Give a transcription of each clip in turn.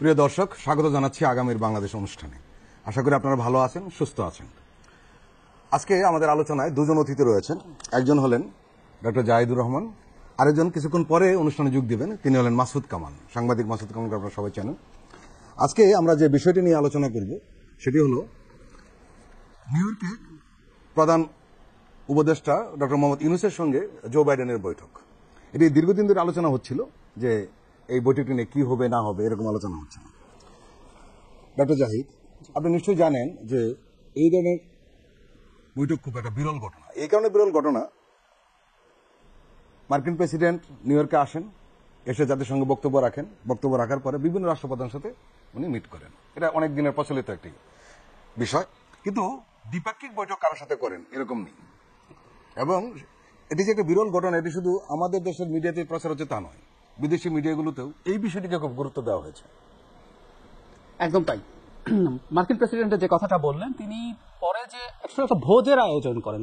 প্রিয় দর্শক, স্বাগত জানাচ্ছি আগামীর বাংলাদেশ অনুষ্ঠানে। আশা করি আপনারা ভালো আছেন, সুস্থ আছেন। আজকে আমাদের আলোচনায় দুজন অতিথি রয়েছেন। একজন হলেন ডক্টর জাহিদুর রহমান, আরেকজন কিছুক্ষণ পরে অনুষ্ঠানে যোগ দিবেন, তিনি হলেন মাসুদ কামাল, সাংবাদিক মাসুদ কামালকে আপনারা সবাই জানেন। আজকে আমরা যে বিষয়টি নিয়ে আলোচনা করব সেটি হলো নিউ ইয়র্কে প্রধান উপদেষ্টা ডক্টর মোহাম্মদ ইউনূসের সঙ্গে জো বাইডেনের বৈঠক। এটি দীর্ঘদিন ধরে আলোচনা হচ্ছিল যে এই বৈঠকটি নিয়ে কি হবে না হবে, এরকম আলোচনা হচ্ছে। ডক্টর জাহিদ, আপনি নিশ্চয়ই জানেন যে এই ধরনের বৈঠক খুব একটা বিরল ঘটনা। এই কারণে বিরল ঘটনা, মার্কিন প্রেসিডেন্ট নিউ ইয়র্কে আসেন, এসে জাতির সঙ্গে বক্তব্য রাখেন, বক্তব্য রাখার পরে বিভিন্ন রাষ্ট্রপ্রধানের সাথে উনি মিট করেন। এটা অনেক দিনের প্রচলিত একটি বিষয়, কিন্তু দ্বিপাক্ষিক বৈঠক কারোর সাথে করেন এরকম নেই। এবং এটি যে একটা বিরল ঘটনা, এটি শুধু আমাদের দেশের মিডিয়াতে প্রচার হচ্ছে তা নয়, বিদেশি মিডিয়াগুলোতেও এই বিষয়টিকে খুব গুরুত্ব দেওয়া হয়েছে। একদম তাই। মার্কিন প্রেসিডেন্টের যে কথাটা বললেন, তিনি পরে যে একটা ভোজের আয়োজন করেন,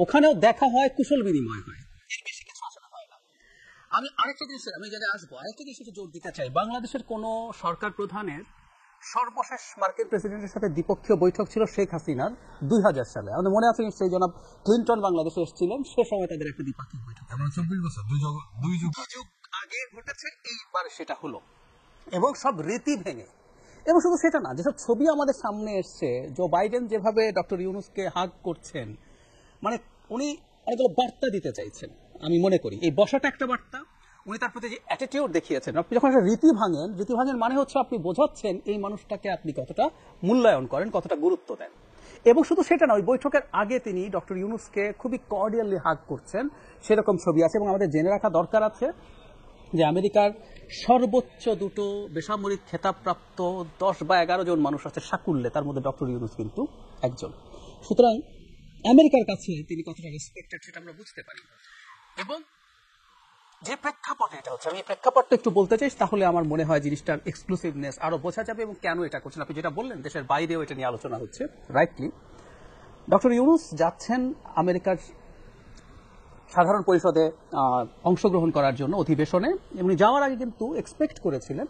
ওখানেও দেখা হয়, কুশল বিনিময় হয়, বেশি কিছু আসলে হয় না। আমি আরেকটা জিনিস, আমি জায়গায় আসবো, আরেকটা জিনিস জোর দিতে চাই। বাংলাদেশের কোন সরকার প্রধানের সর্বশেষ মার্কিন প্রেসিডেন্টের সাথে দ্বিপক্ষীয় বৈঠক ছিল শেখ হাসিনার 2000 সালে। আমাদের মনে আছে সেই জনাব ক্লিন্টন বাংলাদেশে এসেছিলেন, সে সময় তাদের একটা দ্বিপাক্ষিক বৈঠক 24 বছর, দুই যুগ আগে ঘটেছে, এইবার সেটা হলো, এবং সব রীতি ভেঙে। এবং শুধু সেটা না, যেসব ছবি আমাদের সামনে এসছে, জো বাইডেন যেভাবে ডক্টর ইউনূসকে হাগ করছেন, মানে উনি অনেকগুলো বার্তা দিতে চাইছেন। আমি মনে করি এই বসাটা একটা বার্তা। উনি তার প্রতি যে অ্যাটিটিউড দেখিয়েছেন, আপনি যখন একটা রীতি ভাঙেন মানে হচ্ছে আপনি বোঝাচ্ছেন এই মানুষটাকে আপনি কতটা মূল্যায়ন করেন, কতটা গুরুত্ব দেন। এবং শুধু সেটা না, ওই বৈঠকের আগে তিনি ডক্টর ইউনূসকে খুবই কর্ডিয়ালি হাগ করছেন, সেরকম ছবি আছে। এবং আমাদের জেনে রাখা দরকার আছে যে আমেরিকার সর্বোচ্চ দুটো বেসামরিক খেতাবপ্রাপ্ত 10 বা 11 জন মানুষ আছে সাকুল্যে, তার মধ্যে ডক্টর ইউনূস কিন্তু একজন। সুতরাং আমেরিকার কাছে তিনি কতটা রেসপেক্টেড সেটা আমরা বুঝতে পারি। এবং যে প্রেক্ষাপটে এটা হচ্ছে, আমি এই প্রেক্ষাপটটা একটু বলতে চাই, তাহলে আমার মনে হয় জিনিসটার এক্সক্লুসিভনেস আরো বোঝা যাবে এবং কেন এটা করছেন। আপনি যেটা বললেন, দেশের বাইরেও এটা নিয়ে আলোচনা হচ্ছে, রাইটলি। ডক্টর ইউনূস যাচ্ছেন আমেরিকার সাধারণ পরিষদে অংশগ্রহণ করার জন্য, অধিবেশনে। উনি যাওয়ার আগে কিন্তু এক্সপেক্ট করেছিলেন,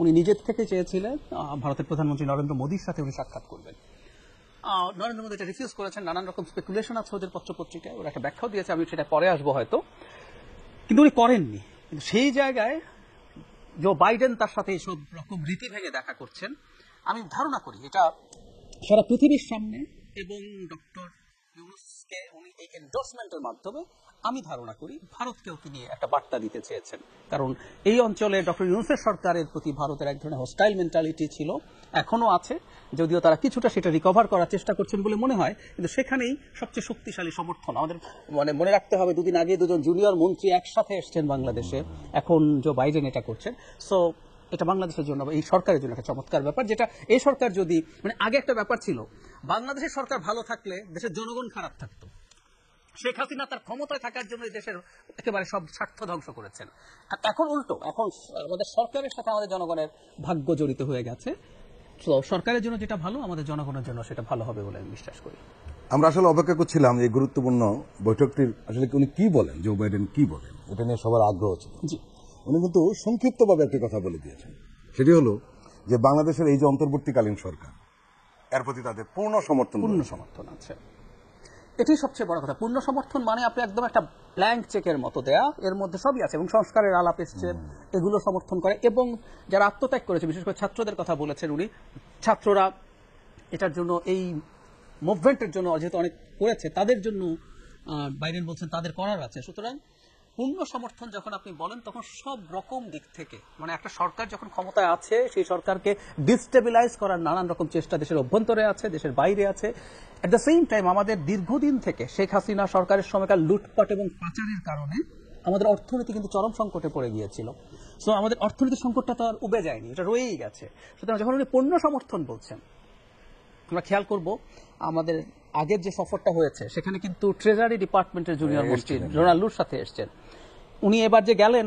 উনি নিজের থেকে চেয়েছিলেন ভারতের প্রধানমন্ত্রী নরেন্দ্র মোদীর সাথে উনি সাক্ষাৎ করবেন। নরেন্দ্র মোদী এটা রিফিউজ করেছেন। নানান রকম স্পেকুলেশন আছে ওদের পত্রপত্রিকায়, ওরা একটা ব্যাখ্যাও দিয়েছে, আমি সেটা পরে আসবো হয়তো, কিন্তু উনি করেননি। কিন্তু সেই জায়গায় জো বাইডেন তার সাথে সব রকম রীতি ভেঙে দেখা করছেন। আমি ধারণা করি এটা সারা পৃথিবীর সামনে, এবং ডক্টর ইউনূসকে উনি এই এন্ডোর্সমেন্টের মাধ্যমে আমি ধারণা করি ভারতকেও তিনি একটা বার্তা দিতে চেয়েছেন। কারণ এই অঞ্চলে ডক্টর ইউনূসের সরকারের প্রতি ভারতের এক ধরনের হোস্টাইল মেন্টালিটি ছিল, এখনো আছে, যদিও তারা কিছুটা সেটা রিকভার করার চেষ্টা করছেন বলে মনে হয়। কিন্তু সেখানেই সবচেয়ে শক্তিশালী সমর্থন আমাদের মনে রাখতে হবে, দুদিন আগে দুজন জুনিয়র মন্ত্রী একসাথে এসছেন বাংলাদেশে, এখন জো বাইডেন এটা করছেন। সো এটা বাংলাদেশের জন্য, এই সরকারের জন্য একটা চমৎকার ব্যাপার, যেটা এই সরকার যদি, মানে আগে একটা ব্যাপার ছিল, বাংলাদেশের সরকার ভালো থাকলে দেশের জনগণ খারাপ থাকতো। শেখ হাসিনা তার ক্ষমতায় থাকার জন্য দেশের একেবারে সব স্বার্থ ধ্বংস করেছেন। আর এখন উল্টো, এখন আমাদের সরকারের সাথে আমাদের জনগণের ভাগ্য জড়িত হয়ে গেছে। তো সরকারের জন্য যেটা ভালো, আমাদের জনগণের জন্য সেটা ভালো হবে বলে আমি বিশ্বাস করি। আমরা আসলে অপেক্ষা করছিলাম এই গুরুত্বপূর্ণ বৈঠকটির আসলে উনি কি বলেন, জো বাইডেন কি বলেন, এটা নিয়ে সবার আগ্রহ ছিল। জি, উনি কিন্তু সংক্ষিপ্তভাবে একটি কথা বলে দিয়েছেন, সেটি হলো যে বাংলাদেশের এই যে অন্তর্বর্তীকালীন সরকার, এর প্রতি তাদের পূর্ণ সমর্থন আছে। এটাই সবচেয়ে বড় কথা। পূর্ণ সমর্থন মানে আপনি একদম একটা ব্ল্যাঙ্ক চেকের মতো দেয়া, এর মধ্যে সবই আছে, এবং সংস্কারের আলাপ এসছে, এগুলো সমর্থন করে। এবং যারা আত্মত্যাগ করেছে, বিশেষ করে ছাত্রদের কথা বলেছেন উনি, ছাত্ররা এটার জন্য, এই মুভমেন্টের জন্য যেহেতু অনেক করেছে, তাদের জন্য বাইডেন বলছেন তাদের করার আছে। সুতরাং পূর্ণ সমর্থন যখন আপনি বলেন, তখন সব রকম দিক থেকে, মানে একটা সরকার যখন ক্ষমতায় আছে, সেই সরকারকে ডিস্টেবিলাইজ করার নানান রকম চেষ্টা দেশের অভ্যন্তরে আছে, দেশের বাইরে আছে। এট দ্য সেম টাইম আমাদের দীর্ঘদিন থেকে শেখ হাসিনা সরকারের সময়কার লুটপাট এবং পাচারের কারণে আমাদের অর্থনীতি কিন্তু চরম সংকটে পড়ে গিয়েছিল। সো আমাদের অর্থনীতির সংকটটা তো আর উবে যায়নি, এটা রয়েই গেছে। সুতরাং যখন উনি পূর্ণ সমর্থন বলছেন, আমরা খেয়াল করব আমাদের আগের যে সফরটা হয়েছে, সেখানে কিন্তু ট্রেজারি ডিপার্টমেন্টের জুনিয়র মন্ত্রী রোনাল্ডোর সাথে এসছেন। উনি এবার যে গেলেন,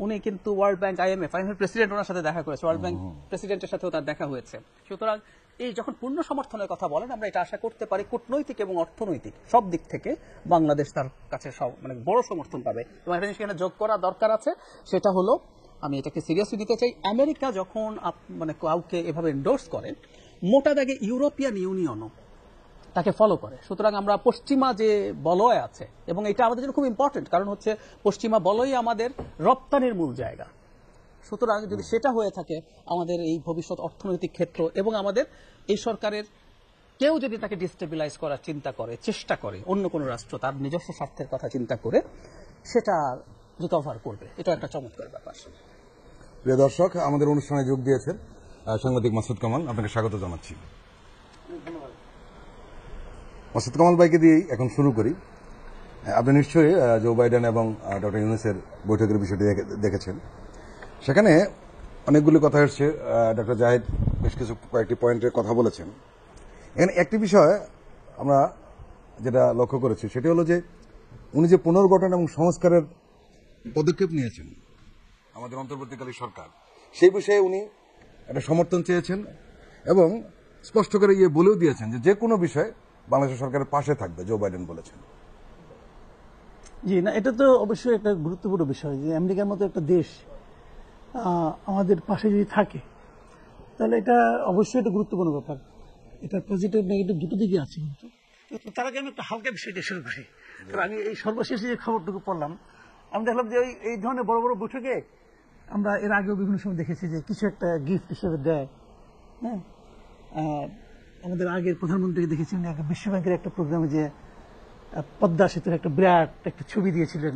উনি কিন্তু ওয়ার্ল্ড ব্যাংক, আইএমএফ প্রেসিডেন্ট ওনার সাথে দেখা করেছে, ওয়ার্ল্ড ব্যাংক প্রেসিডেন্টের সাথেও তার দেখা হয়েছে। সুতরাং এই যখন পূর্ণ সমর্থনের কথা বলেন, আমরা এটা আশা করতে পারি কূটনৈতিক এবং অর্থনৈতিক সব দিক থেকে বাংলাদেশ তার কাছে মানে বড় সমর্থন পাবে। এবং একটা জিনিস এখানে যোগ করা দরকার আছে, সেটা হলো আমি এটাকে সিরিয়াসলি নিতে চাই। আমেরিকা যখন মানে কাউকে এভাবে এন্ডোর্স করেন, মোটা দাগে ইউরোপিয়ান ইউনিয়নও তাকে ফলো করে। সুতরাং আমরা পশ্চিমা যে বলয় আছে, এবং এটা আমাদের জন্য খুব ইম্পর্টেন্ট, কারণ হচ্ছে পশ্চিমা বলয় আমাদের রপ্তানির মূল জায়গা। সুতরাং যদি সেটা হয়ে থাকে, আমাদের এই ভবিষ্যৎ অর্থনৈতিক ক্ষেত্র এবং আমাদের এই সরকারের কেউ যদি তাকে ডিস্টেবিলাইজ করার চিন্তা করে, চেষ্টা করে, অন্য কোনো রাষ্ট্র তার নিজস্ব স্বার্থের কথা চিন্তা করে সেটা রিকভার করবে, এটা একটা চমৎকার ব্যাপার। প্রিয় দর্শক, আমাদের অনুষ্ঠানে যোগ দিয়েছেন সাংবাদিক মাসুদ কামাল, আপনাকে স্বাগত জানাচ্ছি। মাসুদ কামাল ভাইকে দিয়েই এখন শুরু করি। আপনি নিশ্চয়ই জো বাইডেন এবং ডক্টর ইউনূসের বৈঠকের বিষয়টি দেখেছেন। সেখানে অনেকগুলো কথা এসছে, ডক্টর জাহিদ বেশ কয়েকটি পয়েন্টের কথা বলেছেন। এখানে একটি বিষয় আমরা যেটা লক্ষ্য করেছি, সেটি হলো যে উনি যে পুনর্গঠন এবং সংস্কারের পদক্ষেপ নিয়েছেন আমাদের অন্তর্বর্তীকালীন সরকার, সেই বিষয়ে উনি একটা সমর্থন চেয়েছেন এবং স্পষ্ট করে বলেও দিয়েছেন যে কোনো বিষয়ে বাংলাদেশ সরকারের পাশে থাকবে, জো বাইডেন বলেছেন। জি না, এটা তো অবশ্যই একটা গুরুত্বপূর্ণ বিষয় যে আমেরিকার মতো একটা দেশ আমাদের পাশে যদি থাকে, তাহলে এটা অবশ্যই একটা গুরুত্বপূর্ণ ব্যাপার। এটা পজিটিভ নেগেটিভ দুটো দিকই আছে। কিন্তু তার আগে আমি একটা হালকা বিষয় দিয়ে শুরু করি। কারণ আমি এই সর্বশেষ যে খবরটুকু পড়লাম, আমি দেখলাম যে এই ধরনের বড় বড় বৈঠকে আমরা এর আগেও বিভিন্ন সময় দেখেছি যে কিছু একটা গিফট হিসেবে দেয়। হ্যাঁ, আমাদের আগের প্রধানমন্ত্রীকে দেখেছি উনি একটা বিশ্বব্যাংকের একটা প্রোগ্রামে যে পদ্মা সেতুর একটা বিরাট একটা ছবি দিয়েছিলেন,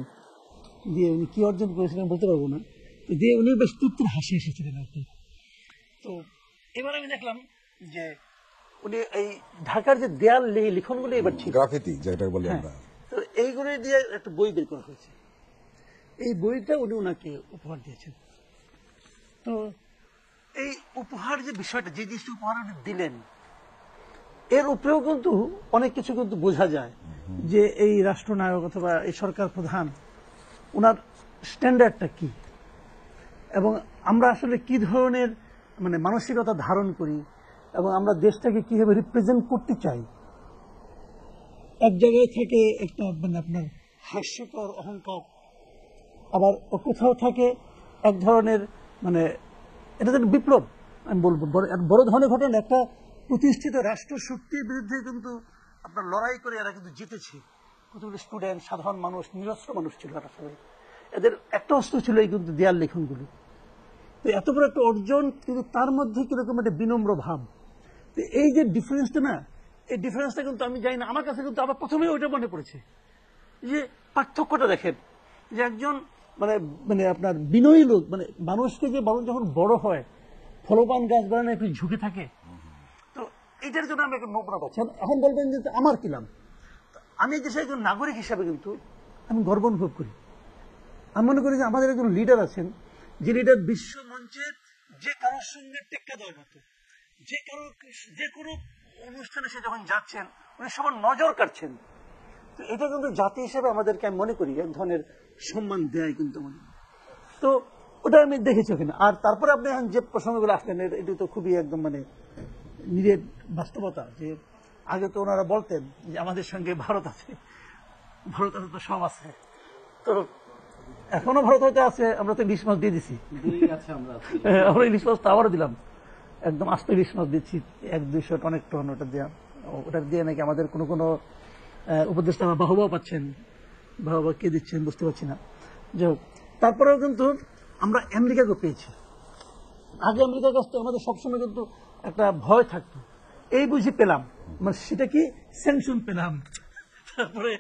দিয়ে উনি কি অর্জন করেছিলেন বলতে পারবো না, দিয়ে উনি বেশ তৃপ্তির হাসি এসেছিলেন আর কি। তো এবার আমি দেখলাম যে উনি এই ঢাকার যে দেয়াল লিখনগুলো এবার ছিল, গ্রাফিতি যেটা বলি আমরা, তো এইগুলো দিয়ে একটা বই বের করা হয়েছে। এই বইটা উনি ওনাকে উপহার দিয়েছেন। তো এই উপহার যে বিষয়টা, যে জিনিসটা উপহার উনি দিলেন, এর উপরেও কিন্তু অনেক কিছু কিন্তু বোঝা যায় যে এই রাষ্ট্রনায়ক অথবা এই সরকার প্রধান ওনার স্ট্যান্ডার্ডটা কি, এবং আমরা আসলে কি ধরনের মানে মানসিকতা ধারণ করি, এবং আমরা দেশটাকে কিভাবে রিপ্রেজেন্ট করতে চাই। এক জায়গায় থেকে একটা মানে আপনার হাস্যকর অহংকার, আবার কোথাও থাকে এক ধরনের মানে এটা যেন বিপ্লব আমি বলবো, বড় ধরনের ঘটনা। একটা প্রতিষ্ঠিত রাষ্ট্র শক্তির বিরুদ্ধে কিন্তু আপনার লড়াই করে এরা কিন্তু জিতেছে। কতগুলো স্টুডেন্ট, সাধারণ মানুষ, নিরস্ত্র মানুষ ছিল এরা সবাই। এদের একটা অস্ত্র ছিল এই কিন্তু দেয়াল লেখনগুলো। তো এত বড় একটা অর্জন, কিন্তু তার মধ্যে কিরকম একটা বিনম্র ভাব। তো এই যে ডিফারেন্সটা না, এই ডিফারেন্সটা কিন্তু আমি জানি না, আমার কাছে কিন্তু আবার প্রথমেই ওইটা মনে পড়েছে যে পার্থক্যটা দেখেন যে একজন মানে মানে আপনার বিনয়ী লোক, মানে মানুষকে যে মানুষ যখন বড় হয়, ফলবান গাছ বানানো একটু ঝুঁকে থাকে। তো এইটার জন্য আমি একটা নোপনা পাচ্ছি। এখন বলবেন যে আমার কিলাম, আমি এই দেশের একজন নাগরিক হিসাবে কিন্তু আমি গর্ব অনুভব করি। আমি মনে করি যে আমাদের একজন লিডার আছেন, যে লিডার বিশ্ব মঞ্চের যে কারোর সঙ্গে টেক্কা দেওয়ার মতো, যে কোনো অনুষ্ঠানে সে যখন যাচ্ছেন উনি সবার নজর কাটছেন। তো এটা কিন্তু জাতি হিসেবে আমাদেরকে আমি মনে করি এক ধরনের সম্মান দেয় কিন্তু আমাদের। তো ওটা আমি দেখেছি ওখানে। আর তারপরে আপনি যে প্রসঙ্গগুলো আসলেন, এটি তো খুবই একদম মানে নিজের বাস্তবতা। যে আগে তো ওনারা বলতেন যে আমাদের সঙ্গে ভারত আছে, ভারত আছে তো সব আছে। তো এখনো ভারত হয়তো আছে, আমরা তো ইলিশ মাছ দিয়ে দিছি, আমরা ইলিশ মাছ তো আবারও দিলাম, একদম আস্ত ইলিশ মাছ দিচ্ছি 100-200 অনেক টন। ওটা দিয়ে নাকি আমাদের কোনো কোনো উপদেষ্টা বাহবাও পাচ্ছেন, বাহবা কে দিচ্ছেন বুঝতে পারছি না। যাই হোক, তারপরেও কিন্তু আমরা আমেরিকাকে পেয়েছি। আগে আমেরিকার কাছ থেকে আমাদের সবসময় কিন্তু একটা ভয় থাকতো, এই বুঝি পেলাম, মানে সেটা কি স্যাংশন পেলাম। তারপরে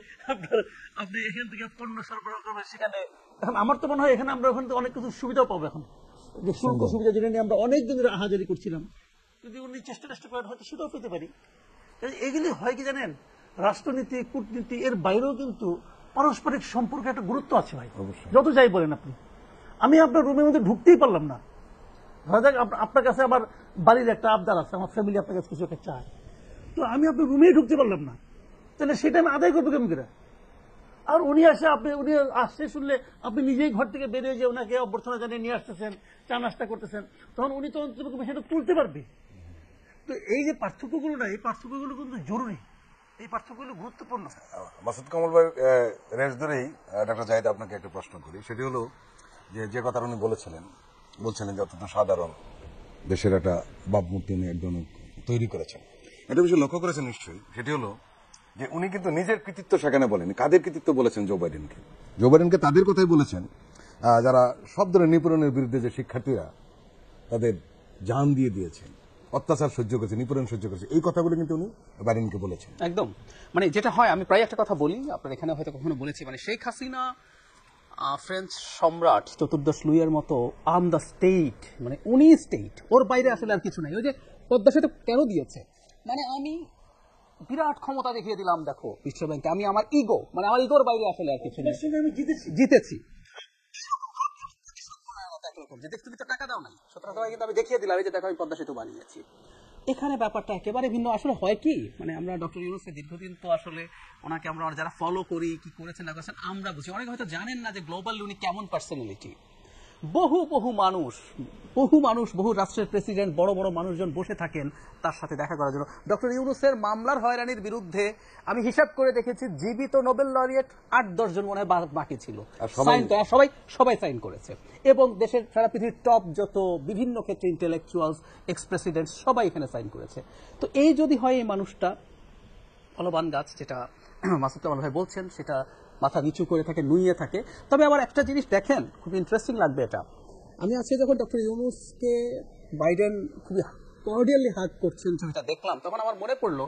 আপনি এখান থেকে পণ্য সরবরাহ করবেন সেখানে। এখন আমার তো মনে হয় এখানে আমরা ওখান থেকে অনেক কিছু সুবিধাও পাবো। এখন যে শুল্ক সুবিধা যেটা নিয়ে আমরা অনেক দিন ধরে আহাজারি করছিলাম, যদি উনি চেষ্টা করেন হয়তো সেটাও পেতে পারি। এগুলি হয় কি জানেন, রাষ্ট্রনীতি, কূটনীতি এর বাইরেও কিন্তু পারস্পরিক সম্পর্কে একটা গুরুত্ব আছে ভাই। যত যাই বলেন আপনি, আমি আপনার রুমের মধ্যে ঢুকতেই পারলাম না, ধরা যাক আপনার কাছে আমার বাড়ির একটা আবদার আছে, আমার ফ্যামিলি আপনার কাছে কিছু একটা চায়, তো আমি আপনার রুমেই ঢুকতে পারলাম না, তাহলে সেটা আমি আদায় করবো কেমন করে? আর উনি আসছে শুনলে আপনি নিজেই ঘর থেকে বেরিয়ে যে ওনাকে অভ্যর্থনা জানিয়ে নিয়ে আসতেছেন, চা নাস্তা করতেছেন, তখন উনি তো সেটা তুলতে পারবে। তো এই যে পার্থক্যগুলো না, এই পার্থক্যগুলো কিন্তু জরুরি, এই পার্থক্যগুলো গুরুত্বপূর্ণ। মাসুদ কামাল ভাই রেস ধরেই ডক্টর জাহিদ আপনাকে একটা প্রশ্ন করি, সেটি হলো যে যে কথা উনি বলেছিলেন যে অত্যন্ত সাধারণ দেশের একটা ভাবমূর্তি উনি একজন তৈরি করেছেন। একটা বিষয় লক্ষ্য করেছেন নিশ্চয়ই, সেটি হলো যে উনি কিন্তু নিজের কৃতিত্ব সেখানে বলেন, কাদের কৃতিত্ব বলেছেন? জো বাইডেনকে তাদের কথাই বলেছেন যারা সব ধরনের নিপীড়নের বিরুদ্ধে, যে শিক্ষার্থীরা তাদের জান দিয়ে দিয়েছেন, অত্যাচার সহ্য করেছে, নিপীড়ন সহ্য করেছে, এই কথাগুলো কিন্তু উনি বাইডেনকে বলেছেন। একদম, মানে যেটা হয়, আমি প্রায় একটা কথা বলি, আপনার এখানে হয়তো কখনো বলেছি, মানে শেখ হাসিনা ফ্রেঞ্চ সম্রাট চতুর্দশ লুইয়ের মতো আর্ম দ্য স্টেট, মানে উনি স্টেট, ওর বাইরে আসলে আর কিছু নাই। ওই যে পদ্মা সেতু কেন দিয়েছে, মানে আমি বিরাট ক্ষমতা দেখিয়ে দিলাম, দেখো বিশ্বব্যাংকে আমি আমার ইগো, মানে আমার ইগোর বাইরে আসলে আর কিছু নেই, আমি জিতেছি। তুমি তো টাকা দাও নাই, সুতরাং তোমায় কিন্তু আমি দেখিয়ে দিলাম, এই যে দেখো আমি পদ্মা সেতু বানিয়েছি। এখানে ব্যাপারটা একেবারে ভিন্ন। আসলে হয় কি, মানে আমরা ডক্টর ইউনূসকে দীর্ঘদিন তো আসলে ওনাকে আমরা যারা ফলো করি, কি করেছেন না করেছেন আমরা বুঝি। অনেকে হয়তো জানেন না যে গ্লোবালি উনি কেমন পার্সোনালিটি। বহু মানুষ বহু রাষ্ট্রের প্রেসিডেন্ট, বড় বড় মানুষজন বসে থাকেন তার সাথে দেখা করার জন্য। ডক্টর ইউনূসের মামলার হয়রানির বিরুদ্ধে আমি হিসাব করে দেখেছি, জীবিত নোবেল লরিয়েট 8-10 জন মনে হয় বাকি ছিল, সবাই সাইন করেছে। এবং দেশের সারা পৃথিবীর টপ যত বিভিন্ন ক্ষেত্রে ইন্টেলেকচুয়ালস, এক্স প্রেসিডেন্ট সবাই এখানে সাইন করেছে। তো এই যদি হয়, এই মানুষটা ফলবান গাছ, যেটা মাসুদ কামাল ভাই বলছেন, সেটা মাথা নিচু করে থাকে, নুইয়ে থাকে। তবে আবার একটা জিনিস দেখেন, খুব ইন্টারেস্টিং লাগবে এটা। আমি আজকে যখন ডক্টর ইউনূসকে বাইডেন খুবই কর্ডিয়ালি হাগ করছেন, ছবিটা দেখলাম, তখন আমার মনে পড়লো,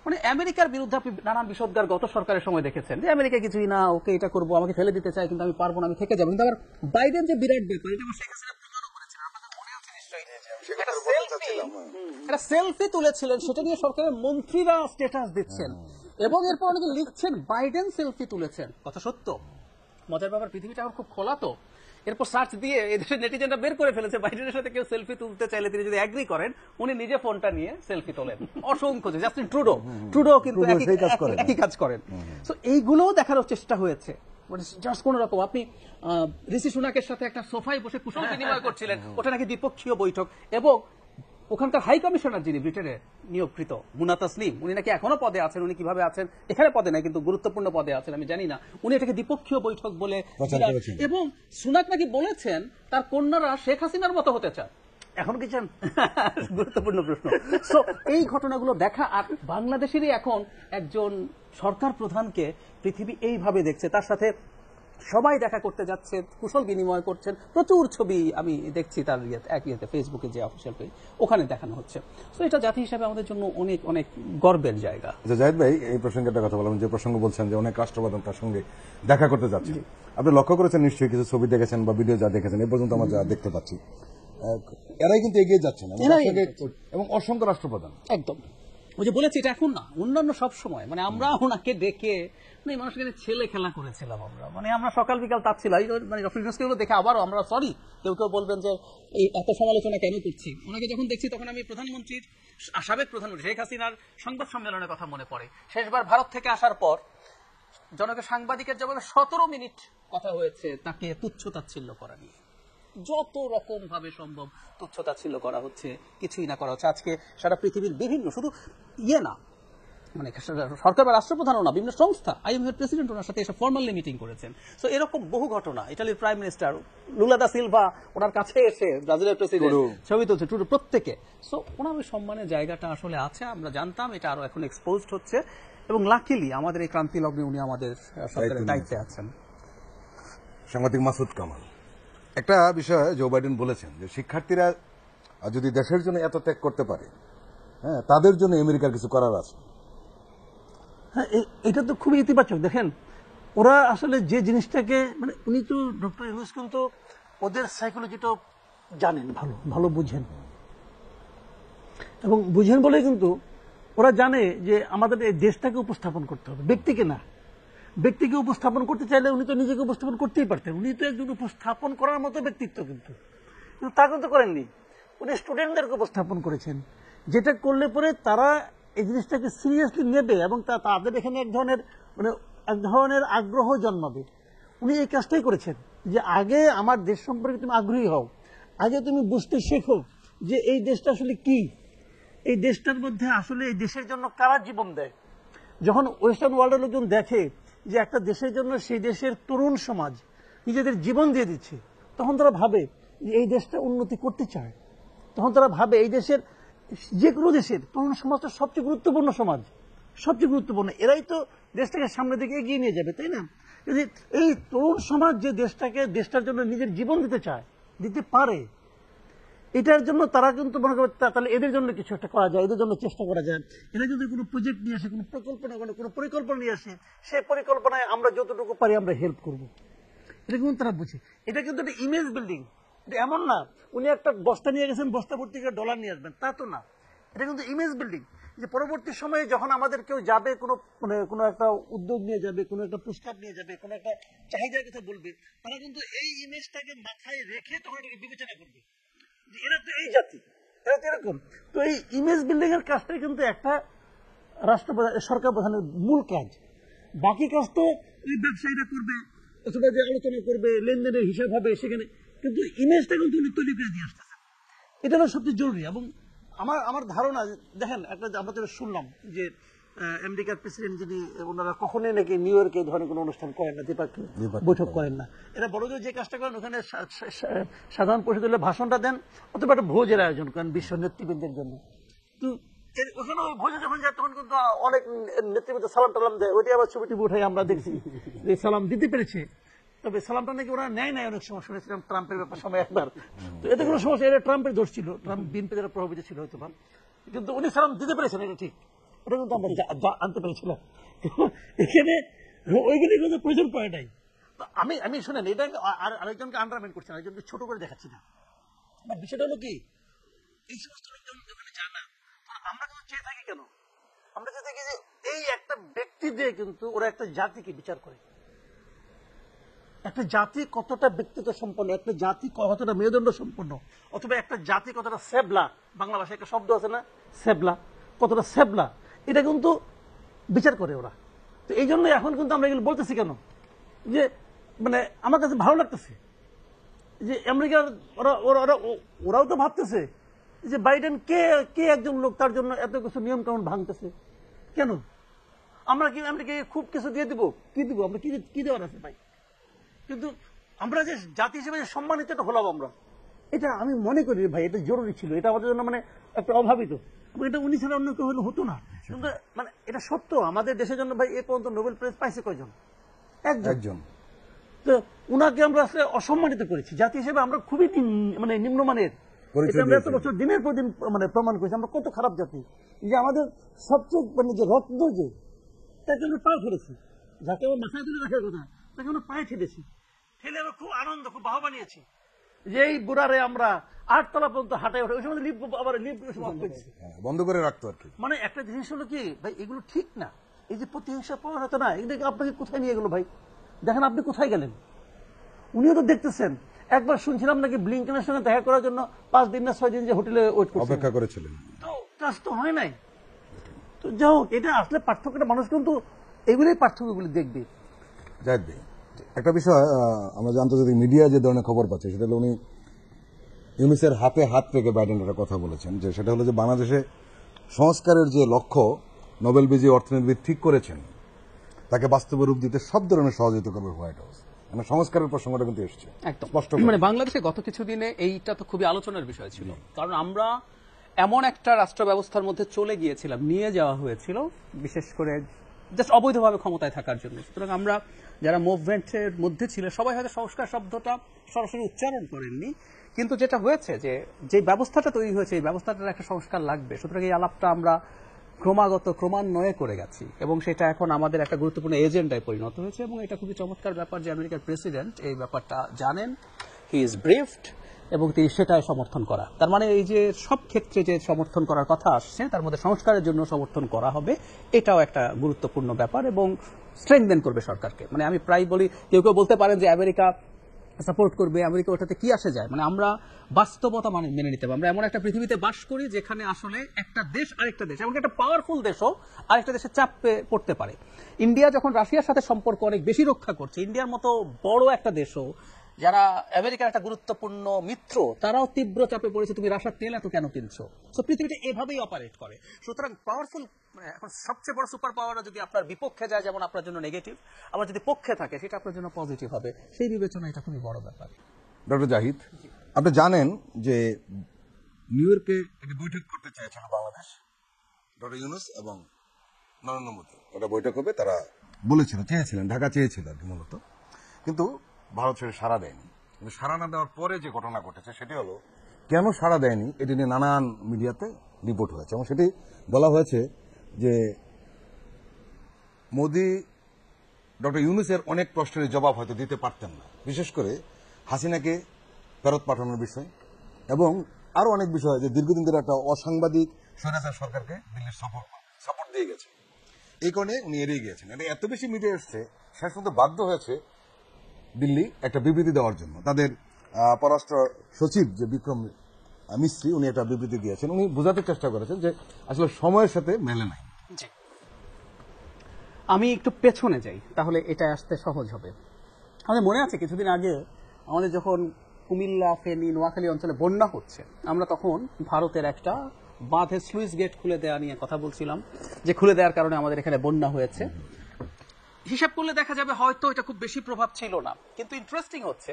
মানে আমেরিকার বিরুদ্ধে আপনি নানান বিষোদ্গার গত সরকারের সময় দেখেছেন, যে আমেরিকা কিছুই না, ওকে এটা করবো, আমাকে ফেলে দিতে চায়, কিন্তু আমি পারবো না, আমি থেকে যাবো। কিন্তু আবার বাইডেন যে বিরাট ব্যাপার, এটা আমার শেখ হাসিনা প্রমাণও করেছেন, আপনাদের মনে আছে নিশ্চয়ই, একটা সেলফি তুলেছিলেন, সেটা নিয়ে সরকারের মন্ত্রীরা স্ট্যাটাস দিচ্ছেন, এবং এরপর অনেকে লিখছেন বাইডেন সেলফি তুলেছেন। কথা সত্য। মজার ব্যাপার, পৃথিবীটা এখন খুব খোলা, তো এরপর সার্চ দিয়ে এদেশের নেটিজেনরা বের করে ফেলেছে, বাইডেনের সাথে কেউ সেলফি তুলতে চাইলে তিনি যদি এগ্রি করেন, উনি নিজে ফোনটা নিয়ে সেলফি তোলেন। অসংখ্য, জাস্টিন ট্রুডো কিন্তু একই কাজ করেন। তো এইগুলোও দেখার চেষ্টা হয়েছে, মানে জাস্ট কোন রকম। আপনি ঋষি সুনাকের সাথে একটা সোফায় বসে কুশল বিনিময় করছিলেন, ওটা নাকি দ্বিপক্ষীয় বৈঠক। এবং ওখানকার হাই কমিশনার যিনি ব্রিটেনে নিয়োগকৃত, মুনা তাসলিম, উনি নাকি এখনো পদে আছেন। উনি কিভাবে আছেন, এখানে পদে নাই কিন্তু গুরুত্বপূর্ণ পদে আছেন, আমি জানি না। উনি এটাকে দ্বিপক্ষীয় বৈঠক বলে, এবং সুনাক নাকি বলেছেন তার কন্যারা শেখ হাসিনার মতো হতে চান। এখন কি চান? গুরুত্বপূর্ণ প্রশ্ন। সো এই ঘটনাগুলো দেখা, আর বাংলাদেশেরই এখন একজন সরকার প্রধানকে পৃথিবী এইভাবে দেখছে, তার সাথে সবাই দেখা করতে যাচ্ছে, কুশল বিনিময় করছেন, প্রচুর ছবি আমি দেখছি তার ফেসবুকে যে অফিসিয়াল পেজ, ওখানে দেখানো হচ্ছে। তো এটা জাতি হিসাবে আমাদের জন্য অনেক অনেক গর্বের জায়গা। জাহিদ ভাই, এই প্রসঙ্গে একটা কথা বললাম, যে প্রসঙ্গ বলছেন যে অনেক রাষ্ট্রপ্রধান তার সঙ্গে দেখা করতে যাচ্ছে, আপনি লক্ষ্য করেছেন নিশ্চয়ই, কিছু ছবি দেখেছেন বা ভিডিও যা দেখেছেন, এ পর্যন্ত আমরা যা দেখতে পাচ্ছি, এরাই কিন্তু এগিয়ে যাচ্ছেন, এবং অসংখ্য রাষ্ট্রপ্রধান। একদম, ওই যে বলেছি, এটা এখন না, অন্যান্য সব সময়, মানে আমরা ওনাকে ডেকে এই মানুষকে ছেলে খেলা করেছিলাম আমরা, মানে আমরা সকাল বিকাল তাচ্ছিলাম, মানে ডক্টর ইউনূসকে দেখে আবারও আমরা সরি, কেউ বলবেন যে এই এত সমালোচনা কেন করছি। ওনাকে যখন দেখছি তখন আমি প্রধানমন্ত্রীর, সাবেক প্রধানমন্ত্রী শেখ হাসিনার সংবাদ সম্মেলনের কথা মনে পড়ে। শেষবার ভারত থেকে আসার পর জনকে সাংবাদিকের জবাবে 17 মিনিট কথা হয়েছে তাকে তুচ্ছ-তাচ্ছিল্য করা নিয়ে, যত রকম ভাবে সম্ভব তুচ্ছ-তাচ্ছিল্য করা হচ্ছে, কিছুই না করা হচ্ছে। আজকে সারা পৃথিবীর বিভিন্ন, শুধু না, মানে সরকার বা রাষ্ট্রপ্রধানও না, বিভিন্ন সংস্থা, আইএমএফ প্রেসিডেন্ট ওনার সাথে এসে ফর্মালি মিটিং করেছেন। সো এরকম বহু ঘটনা। ইটালির প্রাইম মিনিস্টার লুলা দা সিলভা ওনার কাছে এসে, ব্রাজিলের প্রেসিডেন্ট ছবি তুলছে, প্রত্যেকে। সো ওনার ওই সম্মানের জায়গাটা আসলে আছে, আমরা জানতাম, এটা আরো এখন এক্সপোজড হচ্ছে, এবং লাকিলি আমাদের এই ক্রান্তি লগ্নে উনি আমাদের সরকারের দায়িত্বে আছেন। সাংবাদিক মাসুদ কামাল, একটা বিষয় জো বাইডেন বলেছেন যে শিক্ষার্থীরা যদি দেশের জন্য এত ত্যাগ করতে পারে, হ্যাঁ, তাদের জন্য আমেরিকার কিছু করার আছে। হ্যাঁ, এটা তো খুবই ইতিবাচক। দেখেন, ওরা আসলে যে জিনিসটাকে, মানে উনি তো ডক্টর ইউনূস কিন্তু ওদের সাইকোলজিটাও জানেন, ভালো বুঝেন, এবং বুঝেন বলে কিন্তু ওরা জানে যে আমাদের এই দেশটাকে উপস্থাপন করতে হবে, ব্যক্তিকে না। ব্যক্তিকে উপস্থাপন করতে চাইলে উনি তো নিজেকে উপস্থাপন করতেই পারতেন, উনি তো একজন উপস্থাপন করার মতো ব্যক্তিত্ব, কিন্তু তা কিন্তু করেননি। উনি স্টুডেন্টদেরকে উপস্থাপন করেছেন, যেটা করলে পরে তারা এই জিনিসটাকে সিরিয়াসলি নেবে, এবং তাদের এখানে এক ধরনের আগ্রহ জন্মাবে। উনি এই কাজটাই করেছেন, যে আগে আমার দেশ সম্পর্কে তুমি আগ্রহী হও, আগে তুমি বুঝতে শেখো যে এই দেশটা আসলে কি, এই দেশটার মধ্যে আসলে এই দেশের জন্য কারা জীবন দেয়। যখন ওয়েস্টার্ন ওয়ার্ল্ডের লোকজন দেখে যে একটা দেশের জন্য সেই দেশের তরুণ সমাজ নিজেদের জীবন দিয়ে দিচ্ছে, তখন তারা ভাবে যে এই দেশটা উন্নতি করতে চায়, তখন তারা ভাবে এই দেশের যে কোনো দেশের তরুণ সমাজটা সবচেয়ে গুরুত্বপূর্ণ সমাজ, সবচেয়ে গুরুত্বপূর্ণ, এরাই তো দেশটাকে সামনের দিকে এগিয়ে নিয়ে যাবে, তাই না? যদি এই তরুণ সমাজ যে দেশটার জন্য নিজের জীবন দিতে চায়, দিতে পারে, এটার জন্য তারা কিন্তু মনে করে তাহলে এদের জন্য কিছু একটা করা যায়, এদের জন্য চেষ্টা করা যায়। এরা যদি কোনো প্রজেক্ট নিয়ে আসে, কোনো প্রকল্পনা, কোনো পরিকল্পনা নিয়ে আসে, সেই পরিকল্পনায় আমরা যতটুকু পারি আমরা হেল্প করব, এটা কিন্তু তারা বুঝে। এটা কিন্তু একটা ইমেজ বিল্ডিং। এটা এমন না উনি একটা বস্তা নিয়ে গেছেন, বস্তা ভর্তি করে ডলার নিয়ে আসবেন, তা তো না। এটা কিন্তু ইমেজ বিল্ডিং, যে পরবর্তী সময়ে যখন আমাদের কেউ যাবে, কোনো একটা উদ্যোগ নিয়ে যাবে, কোনো একটা প্রস্তাব নিয়ে যাবে, কোনো একটা চাহিদার কথা বলবে, তারা কিন্তু এই ইমেজটাকে মাথায় রেখে তখন এটাকে বিবেচনা করবে যে এরা তো এই জাতি, এরা তো এরকম। তো এই ইমেজ বিল্ডিং এর কাজটাই কিন্তু একটা সরকার প্রধানের মূল কাজ। বাকি কাজ তো ওই ব্যবসায়ীরা করবে, অথবা যে আলোচনা করবে, লেনদেনের হিসাব হবে সেখানে, কিন্তু ইমেজটা কিন্তু উনি তৈরি করে দিয়ে আসতেছেন। এটা হলো সবচেয়ে জরুরি। এবং আমার ধারণা, দেখেন একটা আমরা তো শুনলাম যে আমেরিকার প্রেসিডেন্ট যিনি, ওনারা কখনোই নাকি নিউ ইয়র্কে ধরনের কোনো অনুষ্ঠান করেন না, দ্বিপাক্ষিক বৈঠক করেন না। এরা বড় যে কাজটা করেন, ওখানে সাধারণ পরিষদের ভাষণটা দেন, অথবা একটা ভোজের আয়োজন করেন বিশ্ব নেতৃবৃন্দের জন্য। তো ওখানে ভোজে যখন যায় তখন কিন্তু অনেক নেতৃবৃন্দ সালাম টালাম দেয়, ওইটাই আবার ছবি টবি উঠাই আমরা দেখছি যে সালাম দিতে পেরেছে। তবে সালামটা নাকি ওরা নেয় নাই, অনেক সময় শুনেছিলাম ট্রাম্পের ব্যাপার সময় একবার। তো এতে কোনো সমস্যা, এটা ট্রাম্পের দোষ ছিল, ট্রাম্প বিএনপি দ্বারা প্রভাবিত ছিল হয়তো, কিন্তু উনি সালাম দিতে পেরেছেন, এটা ঠিক, ওটা কিন্তু আমরা আনতে পেরেছিলাম। এখানে ওইগুলি কিন্তু প্রয়োজন পড়ে নাই। আমি শুনেন, এটা আরেকজনকে আন্ডারমাইন করছি না, আরেকজনকে ছোট করে দেখাচ্ছি না। বিষয়টা হলো কি, এই সমস্ত লোকজন ওখানে যায় না, আমরা কিন্তু চেয়ে থাকি কেন? আমরা চেয়ে থাকি যে এই একটা ব্যক্তি দিয়ে কিন্তু ওরা একটা জাতিকে বিচার করে, একটা জাতি কতটা ব্যক্তিত্ব সম্পন্ন, একটা জাতি কতটা মেরুদণ্ড সম্পন্ন, অথবা একটা জাতি কতটা সেবলা, বাংলা ভাষায় একটা শব্দ আছে না, সেবলা, কতটা সেবলা, এটা কিন্তু বিচার করে ওরা। তো এই জন্য এখন কিন্তু আমরা এগুলো বলতেছি কেন, যে মানে আমার কাছে ভালো লাগতেছে যে আমেরিকার ওরাও তো ভাবতেছে যে বাইডেন কে একজন লোক, তার জন্য এত কিছু নিয়ম কানুন ভাঙতেছে কেন? আমরা কি আমেরিকাকে খুব কিছু দিয়ে দিব? কি দিব আমরা? কি দেওয়ার আছে ভাই? কিন্তু আমরা যে জাতি হিসেবে সম্মানিত হলাম আমরা, এটা আমি মনে করি ভাই এটা জরুরি ছিল, এটা আমাদের জন্য মানে একটা অভাবিত, এটা উনি ছাড়া অন্য কেউ হলে হতো না। কিন্তু মানে এটা সত্য, আমাদের দেশের জন্য ভাই এ পর্যন্ত নোবেল প্রাইজ পাইছে কয়জন? একজন। তো উনাকে আমরা আসলে অসম্মানিত করেছি জাতি হিসেবে, আমরা খুবই মানে নিম্নমানের। আমরা এত বছর দিনের পর দিন মানে প্রমাণ করেছি আমরা কত খারাপ জাতি, যে আমাদের সবচেয়ে মানে যে রত্ন, যে তাকে আমরা পায়ে ফেলেছি, যাকে আমার মাথায় তুলে রাখার কথা তাকে আমরা পায়ে ঠেলেছি, ঠেলে আমরা খুব আনন্দ, খুব বাহবা নিয়েছি, যে এই বুড়ারে আমরা 8 তলা পর্যন্ত হাঁটাই ওঠে, ওই সময় লিফট আবার বন্ধ করে রাখতো আর কি। মানে একটা জিনিস হলো কি ভাই, এগুলো ঠিক না। এই যে প্রতিহিংসা প্রবণতা না, এগুলো আপনাকে কোথায় নিয়ে গেলো ভাই? দেখেন আপনি কোথায় গেলেন, উনিও তো দেখতেছেন। একবার শুনছিলাম নাকি ব্লিংকেনের সঙ্গে দেখা করার জন্য 5 দিন না 6 দিন যে হোটেলে অপেক্ষা করেছিলেন, তো কাজ তো হয় নাই। তো যাই হোক, এটা আসলে পার্থক্যটা মানুষ কিন্তু এগুলোই পার্থক্যগুলি দেখবে। যাইবে একটা বিষয়, আমরা যে আন্তর্জাতিক মিডিয়া যে ধরনের খবর পাচ্ছি, সেটা হলো উনি ইউনিসের হাতে হাত রেখে বাইডেন একটা কথা বলেছেন, যে সেটা হলো যে বাংলাদেশে সংস্কারের যে লক্ষ্য নোবেল বিজয়ী অর্থনীতিবিদ ঠিক করেছেন, তাকে বাস্তবে রূপ দিতে সব ধরনের সহযোগিতা করবে হোয়াইট হাউস। মানে সংস্কারের প্রসঙ্গটা কিন্তু এসছে একদম স্পষ্ট। মানে বাংলাদেশে গত কিছুদিনে এইটা তো খুবই আলোচনার বিষয় ছিল, কারণ আমরা এমন একটা রাষ্ট্র ব্যবস্থার মধ্যে চলে গিয়েছিলাম, নিয়ে যাওয়া হয়েছিল বিশেষ করে জাস্ট অবৈধভাবে ক্ষমতায় থাকার জন্য। সুতরাং আমরা যারা মুভমেন্টের মধ্যে ছিল সবাই হয়তো সংস্কার শব্দটা সরাসরি উচ্চারণ করেননি, কিন্তু যেটা হয়েছে যে ব্যবস্থাটা তৈরি হয়েছে, এই ব্যবস্থাটার একটা সংস্কার লাগবে। সুতরাং এই আলাপটা আমরা ক্রমান্বয়ে করে গেছি, এবং সেটা এখন আমাদের একটা গুরুত্বপূর্ণ এজেন্ডায় পরিণত হয়েছে। এবং এটা খুবই চমৎকার ব্যাপার যে আমেরিকার প্রেসিডেন্ট এই ব্যাপারটা জানেন, হি ইজ ব্রিফড, এবং তিনি সেটাই সমর্থন করা। তার মানে এই যে সব ক্ষেত্রে যে সমর্থন করার কথা আসছে, তার মধ্যে সংস্কারের জন্য সমর্থন করা হবে, এটাও একটা গুরুত্বপূর্ণ ব্যাপার, এবং স্ট্রেংথেন করবে সরকারকে। মানে আমি প্রায় বলি, কেউ কেউ বলতে পারেন যে আমেরিকা সাপোর্ট করবে, আমেরিকা ওটাতে কি আসে যায়। মানে আমরা বাস্তবতা মেনে নিতে হবে। আমরা এমন একটা পৃথিবীতে বাস করি যেখানে আসলে একটা দেশ আরেকটা দেশ, এমনকি একটা পাওয়ারফুল দেশও আরেকটা দেশে চাপে পড়তে পারে। ইন্ডিয়া যখন রাশিয়ার সাথে সম্পর্ক অনেক বেশি রক্ষা করছে, ইন্ডিয়ার মতো বড় একটা দেশও, যারা আমেরিকার একটা গুরুত্বপূর্ণ মিত্র, তারাও তীব্র চাপে পড়েছে, তুমি রাশিয়ার তেল এত কেন কিনছো। সো পৃথিবীটা এভাবেই অপারেট করে। সুতরাং পাওয়ারফুল, এখন সবচেয়ে বড় সুপার পাওয়ারটা যদি আপনার বিপক্ষে যায়, যেমন আপনার জন্য নেগেটিভ, আবার যদি পক্ষে থাকে সেটা আপনার জন্য পজিটিভ হবে। সেই বিবেচনা এটা খুবই বড় ব্যাপার। ডক্টর জাহিদ, আপনি জানেন যে নিউ ইয়র্কে একটি বৈঠক করতে চেয়েছিল বাংলাদেশ, ডক্টর ইউনূস এবং নরেন্দ্র মোদী। ওটা বৈঠক হবে, তারা চেয়েছিলেন, ঢাকা চেয়েছিল আর কি মূলত, কিন্তু ভারত সেটা সাড়া দেয়নি। কিন্তু সাড়া না দেওয়ার পরে যে ঘটনা ঘটেছে সেটি হলো কেন সাড়া দেয়নি, এটি নিয়ে নানান মিডিয়াতে রিপোর্ট হয়েছে এবং সেটি বলা হয়েছে যে মোদী ডক্টর ইউনূসের অনেক প্রশ্নের জবাব হয়তো দিতে পারতেন না, বিশেষ করে হাসিনাকে ফেরত পাঠানোর বিষয় এবং আরো অনেক বিষয়, যে দীর্ঘদিন ধরে একটা অসাংবাদিক স্বৈরাচার সরকারকে দিল্লির সাপোর্ট দিয়ে গেছে। এই কারণে উনি এড়িয়ে গিয়েছেন। এটা এত বেশি মিডিয়া এসছে, শেষ পর্যন্ত বাধ্য হয়েছে দিল্লি একটা বিবৃতি দেওয়ার জন্য। তাদের পররাষ্ট্র সচিব যে বিক্রম মিস্ত্রি, উনি একটা বিবৃতি দিয়েছেন। উনি বোঝাতে চেষ্টা করেছেন যে আসলে সময়ের সাথে মেলে নাই। আমি একটু পেছনে যাই, তাহলে এটা আসতে সহজ হবে। আমাদের মনে আছে কিছুদিন আগে আমাদের যখন কুমিল্লা, ফেনী, নোয়াখালী অঞ্চলে বন্যা হচ্ছে, আমরা তখন ভারতের একটা বাঁধের স্লুইস গেট খুলে দেওয়া নিয়ে কথা বলছিলাম, যে খুলে দেওয়ার কারণে আমাদের এখানে বন্যা হয়েছে। হিসাব করলে দেখা যাবে হয়তো এটা খুব বেশি প্রভাব ছিল না, কিন্তু ইন্টারেস্টিং হচ্ছে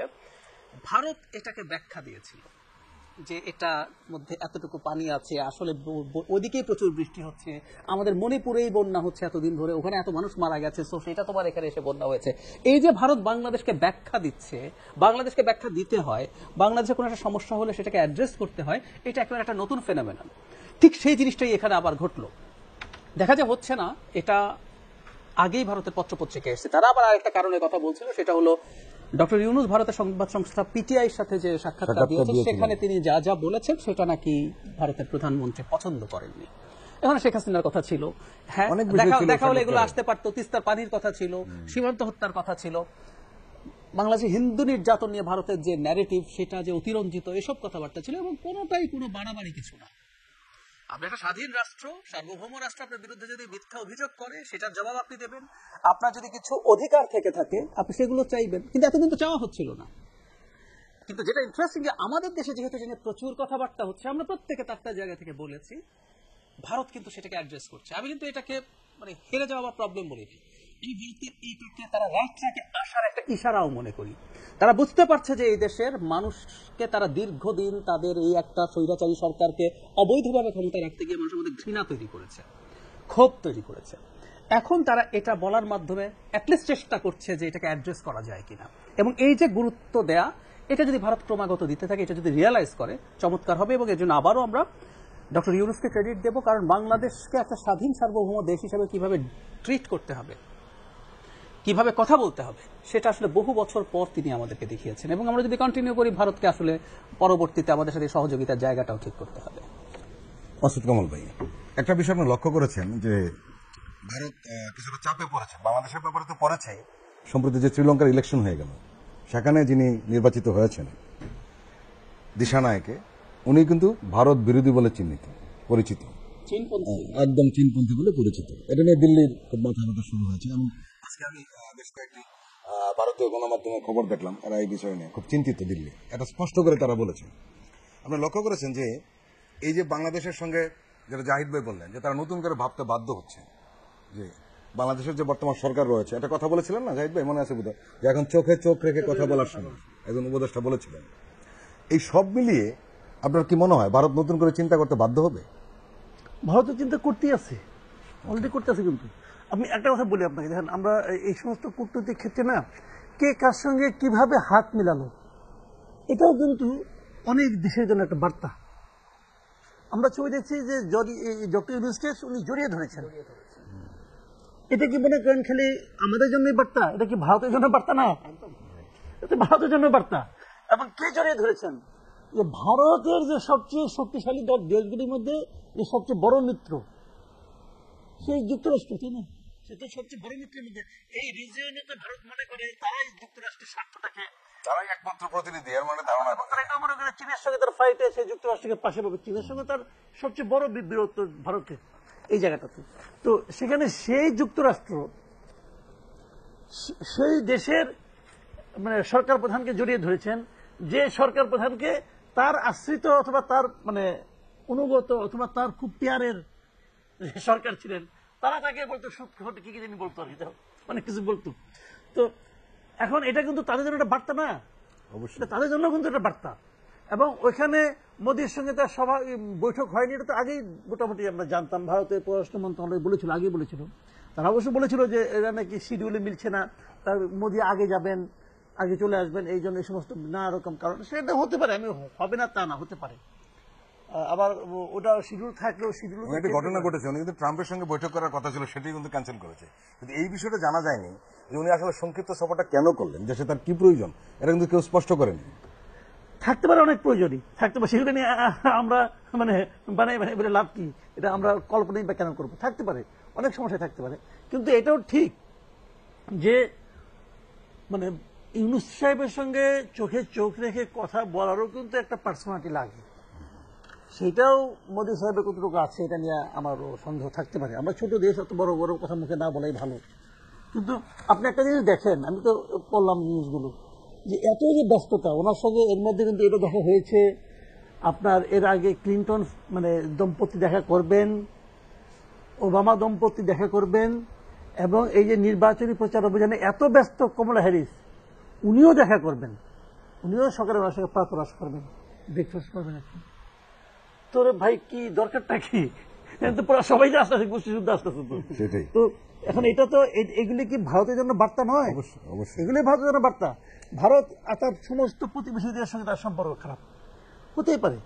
ভারত এটাকে ব্যাখ্যা দিয়েছিল যে এটা মধ্যে এতটুকু পানি আছে, আসলে ওদিকেই প্রচুর বৃষ্টি হচ্ছে, আমাদের মণিপুরেই বন্যা হচ্ছে এতদিন ধরে, ওখানে এত মানুষ মারা গেছে, সো সেটা তোমার এখানে এসে বন্যা হয়েছে। এই যে ভারত বাংলাদেশকে ব্যাখ্যা দিচ্ছে, বাংলাদেশকে ব্যাখ্যা দিতে হয়, বাংলাদেশে কোনো একটা সমস্যা হলে সেটাকে অ্যাড্রেস করতে হয়, এটা একেবারে একটা নতুন ফেনোমেনন। ঠিক সেই জিনিসটাই এখানে আবার ঘটলো। দেখা যায় হচ্ছে না, এটা আগেই ভারতের পত্রপত্রিকা এসেছে। তারা আবার আরেকটা কারণে কথা বলছিল, সেটা হলো ডক্টর ইউনূস ভারতের সংবাদ সংস্থা পিটিআই এর সাথে যে সাক্ষাৎকার দিয়েছেন, সেখানে তিনি যা যা বলেছেন সেটা নাকি ভারতের প্রধানমন্ত্রী পছন্দ করেননি। এখানে শেখ হাসিনার কথা ছিল, হ্যাঁ দেখা হলে এগুলো আসতে পারতো, তিস্তার পানির কথা ছিল, সীমান্ত হত্যার কথা ছিল, বাংলাদেশে হিন্দু নির্যাতন নিয়ে ভারতের যে ন্যারেটিভ সেটা যে অতিরঞ্জিত, এসব কথাবার্তা ছিল, এবং কোনোটাই কোনো বাড়াবাড়ি কিছু না। আপনি একটা স্বাধীন রাষ্ট্র, সার্বভৌম রাষ্ট্র, আপনার বিরুদ্ধে যদি মিথ্যা অভিযোগ করে সেটার জবাব আপনি দেবেন, আপনার যদি কিছু অধিকার থেকে থাকে আপনি সেগুলো চাইবেন, কিন্তু এতদিন তো চাওয়া হচ্ছিল না। কিন্তু যেটা ইন্টারেস্টিং, যে আমাদের দেশে যেহেতু জেনে প্রচুর কথাবার্তা হচ্ছে, আমরা প্রত্যেকে তার জায়গা থেকে বলেছি, ভারত কিন্তু সেটাকে অ্যাড্রেস করছে। আমি কিন্তু এটাকে মানে হেরে যাওয়া বা প্রবলেম বলিনি, এই ভারতের এইটাকে তারা রাইট ট্র্যাকে আসার একটা ইশারাও মনে করি। তারা বুঝতে পারছে যে এই দেশের মানুষকে তারা দীর্ঘদিন তাদের এই একটা স্বৈরাচারী সরকারকে অবৈধভাবে ক্ষমতায় রাখতে গিয়ে মানুষের মধ্যে ঘৃণা তৈরি করেছে, ক্ষোভ তৈরি করেছে। এখন তারা এটা বলার মাধ্যমে অ্যাটলিস্ট চেষ্টা করছে যে এটাকে অ্যাড্রেস করা যায় কিনা, এবং এই যে গুরুত্ব দেয়া, এটা যদি ভারত ক্রমাগত দিতে থাকে, এটা যদি রিয়ালাইজ করে, চমৎকার হবে। এবং এর জন্য আবারও আমরা ডক্টর ইউনূসকে ক্রেডিট দেব, কারণ বাংলাদেশকে একটা স্বাধীন সার্বভৌম দেশ হিসেবে কিভাবে ট্রিট করতে হবে, কিভাবে কথা বলতে হবে, সেটা আসলে বহু বছর পর তিনি আমাদেরকে দেখিয়েছেন। এবং আমরা যদি কন্টিনিউ করি, ভারতকে আসলে পরবর্তীতে আমাদের সাথে সহযোগিতার জায়গাটাও ঠিক করতে হবে। মাসুদ কামাল ভাই, একটা বিষয় আপনি লক্ষ্য করেছেন যে ভারত কিছুটা চাপে পড়েছে, বাংলাদেশের ব্যাপারে তো পড়েছে। সম্প্রতি যে শ্রীলঙ্কার ইলেকশন হয়ে গেল, সেখানে যিনি নির্বাচিত হয়েছেন দিশানায়কে, উনি কিন্তু ভারত বিরোধী বলে পরিচিত, একদম চীনপন্থী বলে পরিচিত। এটা নিয়ে দিল্লির খুব মাথা ব্যথা শুরু হয়েছে। এবং আজকে আমি বেশ কয়েকটি ভারতীয় গণমাধ্যমের খবর দেখলাম, তারা এই বিষয় নিয়ে খুব চিন্তিত। দিল্লি এটা স্পষ্ট করে তারা বলেছে। আপনি লক্ষ্য করেছেন যে এই যে বাংলাদেশের সঙ্গে, যেটা জাহিদ ভাই বললেন, যে তারা নতুন করে ভাবতে বাধ্য হচ্ছে যে বাংলাদেশের যে বর্তমান সরকার রয়েছে, এটা কথা বলেছিলেন না জাহিদ ভাই, মনে আছে বোধহয়, যে এখন চোখে চোখ রেখে কথা বলার সময় একজন উপদেষ্টা বলেছিলেন। এই সব মিলিয়ে আপনার কি মনে হয় ভারত নতুন করে চিন্তা করতে বাধ্য হবে? ভারত চিন্তা করতেই আছে, অলরেডি করতে আছে। কিন্তু আমি একটা কথা বলি আপনাকে, দেখেন আমরা এই সমস্ত কূটনৈতিক ক্ষেত্রে না, কে কার সঙ্গে কিভাবে হাত মিলালো, এটাও কিন্তু অনেক দেশের জন্য একটা বার্তা। আমরা ছবি দেখছি যে ডক্টর ইউনূসকে উনি জড়িয়ে ধরেছেন, এটা কি মনে করেন খালি আমাদের জন্যই বার্তা? এটা কি ভারতের জন্য বার্তা না? এটা ভারতের জন্য বার্তা। এবং কে জড়িয়ে ধরেছেন? যে ভারতের যে সবচেয়ে শক্তিশালী দেশগুলির মধ্যে যে সবচেয়ে বড় মিত্র, সেই যুক্তরাষ্ট্র, তাই না? সেটা সবচেয়ে বড় মিত্রের মধ্যে এই রিজিয়নে তো ভারত মনে করে তারাই যুক্তরাষ্ট্রের স্বার্থটাকে, তারাই একমাত্র প্রতিনিধি, এর মানে ধারণা তারা এটা মনে করে চীনের সঙ্গে তার ফাইটে সেই যুক্তরাষ্ট্রকে পাশে পাবে। চীনের সঙ্গে তার সবচেয়ে বড় বিরোধ ভারতের এই জায়গাটাতে। তো সেখানে সেই যুক্তরাষ্ট্র সেই দেশের মানে সরকার প্রধানকে জড়িয়ে ধরেছেন, যে সরকার প্রধানকে তার আশ্রিত অথবা তার মানে অনুগত অথবা তার খুব পেয়ারের সরকার ছিলেন, তারা তাকে বলতো সুদ কি জানি বলতো আর কি, মানে কিছু বলতো। তো এখন এটা কিন্তু তাদের জন্য একটা বার্তা না, অবশ্যই। এটা তাদের জন্য কিন্তু একটা বার্তা। এবং ওইখানে মোদির সঙ্গে তার সভা বৈঠক হয়নি, এটা তো আগেই মোটামুটি আমরা জানতাম। ভারতের পররাষ্ট্র মন্ত্রণালয় বলেছিল, আগেই বলেছিল। তারা অবশ্য বলেছিল যে এরা নাকি শিডিউলে মিলছে না, তার মোদি আগে যাবেন, আগে চলে আসবেন, এই জন্য এই সমস্ত নানা রকম কারণ। সেটা হতে পারে, আমি হবে না তা না, হতে পারে। আবার ওটা শিডিউল থাকলেও শিডিউল একটা ঘটনা ঘটেছে, উনি কিন্তু ট্রাম্পের সঙ্গে বৈঠক করার কথা ছিল, সেটাই কিন্তু ক্যান্সেল করেছে। কিন্তু এই বিষয়টা জানা যায়নি যে উনি আসলে সংক্ষিপ্ত সফরটা কেন করলেন, দেশে তার কি প্রয়োজন, এটা কিন্তু কেউ স্পষ্ট করেনি। থাকতে পারে অনেক প্রয়োজনই, থাকতে পারে, সেগুলো নিয়ে আমরা মানে বানাই বানাই বলে লাভ কি, এটা আমরা কল্পনাই বা কেন করবো, থাকতে পারে, অনেক সমস্যা থাকতে পারে। কিন্তু এটাও ঠিক যে মানে ইউনূস সাহেবের সঙ্গে চোখে চোখ রেখে কথা বলারও কিন্তু একটা পার্সোনালিটি লাগে। সেটাও মোদী সাহেবের কতটুকু আছে এটা নিয়ে আমারও সন্দেহ থাকতে পারে। আমরা ছোট দেশ, অত বড় বড় কথা মুখে না বলাই ভালো। কিন্তু আপনি একটা জিনিস দেখেন, আমি তো পড়লাম নিউজগুলো, যে এত যে ব্যস্ততা ওনার সঙ্গে, এর মধ্যে কিন্তু এটা দেখা হয়েছে আপনার এর আগে ক্লিন্টন মানে দম্পতি দেখা করবেন, ওবামা দম্পতি দেখা করবেন, এবং এই যে নির্বাচনী প্রচার অভিযানে এত ব্যস্ত কমলা হ্যারিস, উনিও দেখা করবেন, উনিও সকালে ওনার সঙ্গে প্রাতরাশ করবেন, ব্রেকফাস্ট করবেন। এখন তোর ভাই কি দরকারটা কি, তো পুরো সবাই যে আসতেছে, গোষ্ঠী শুদ্ধ আসতেছে তো সেটাই তো এখন এটা তো এগুলি কি ভারতের জন্য বার্তা নয়? অবশ্যই, অবশ্যই। এগুলি ভারতের জন্য বার্তা। ভারত আর তার সমস্ত প্রতিবেশীদের সঙ্গে তার সম্পর্ক খারাপ হতেই পারে,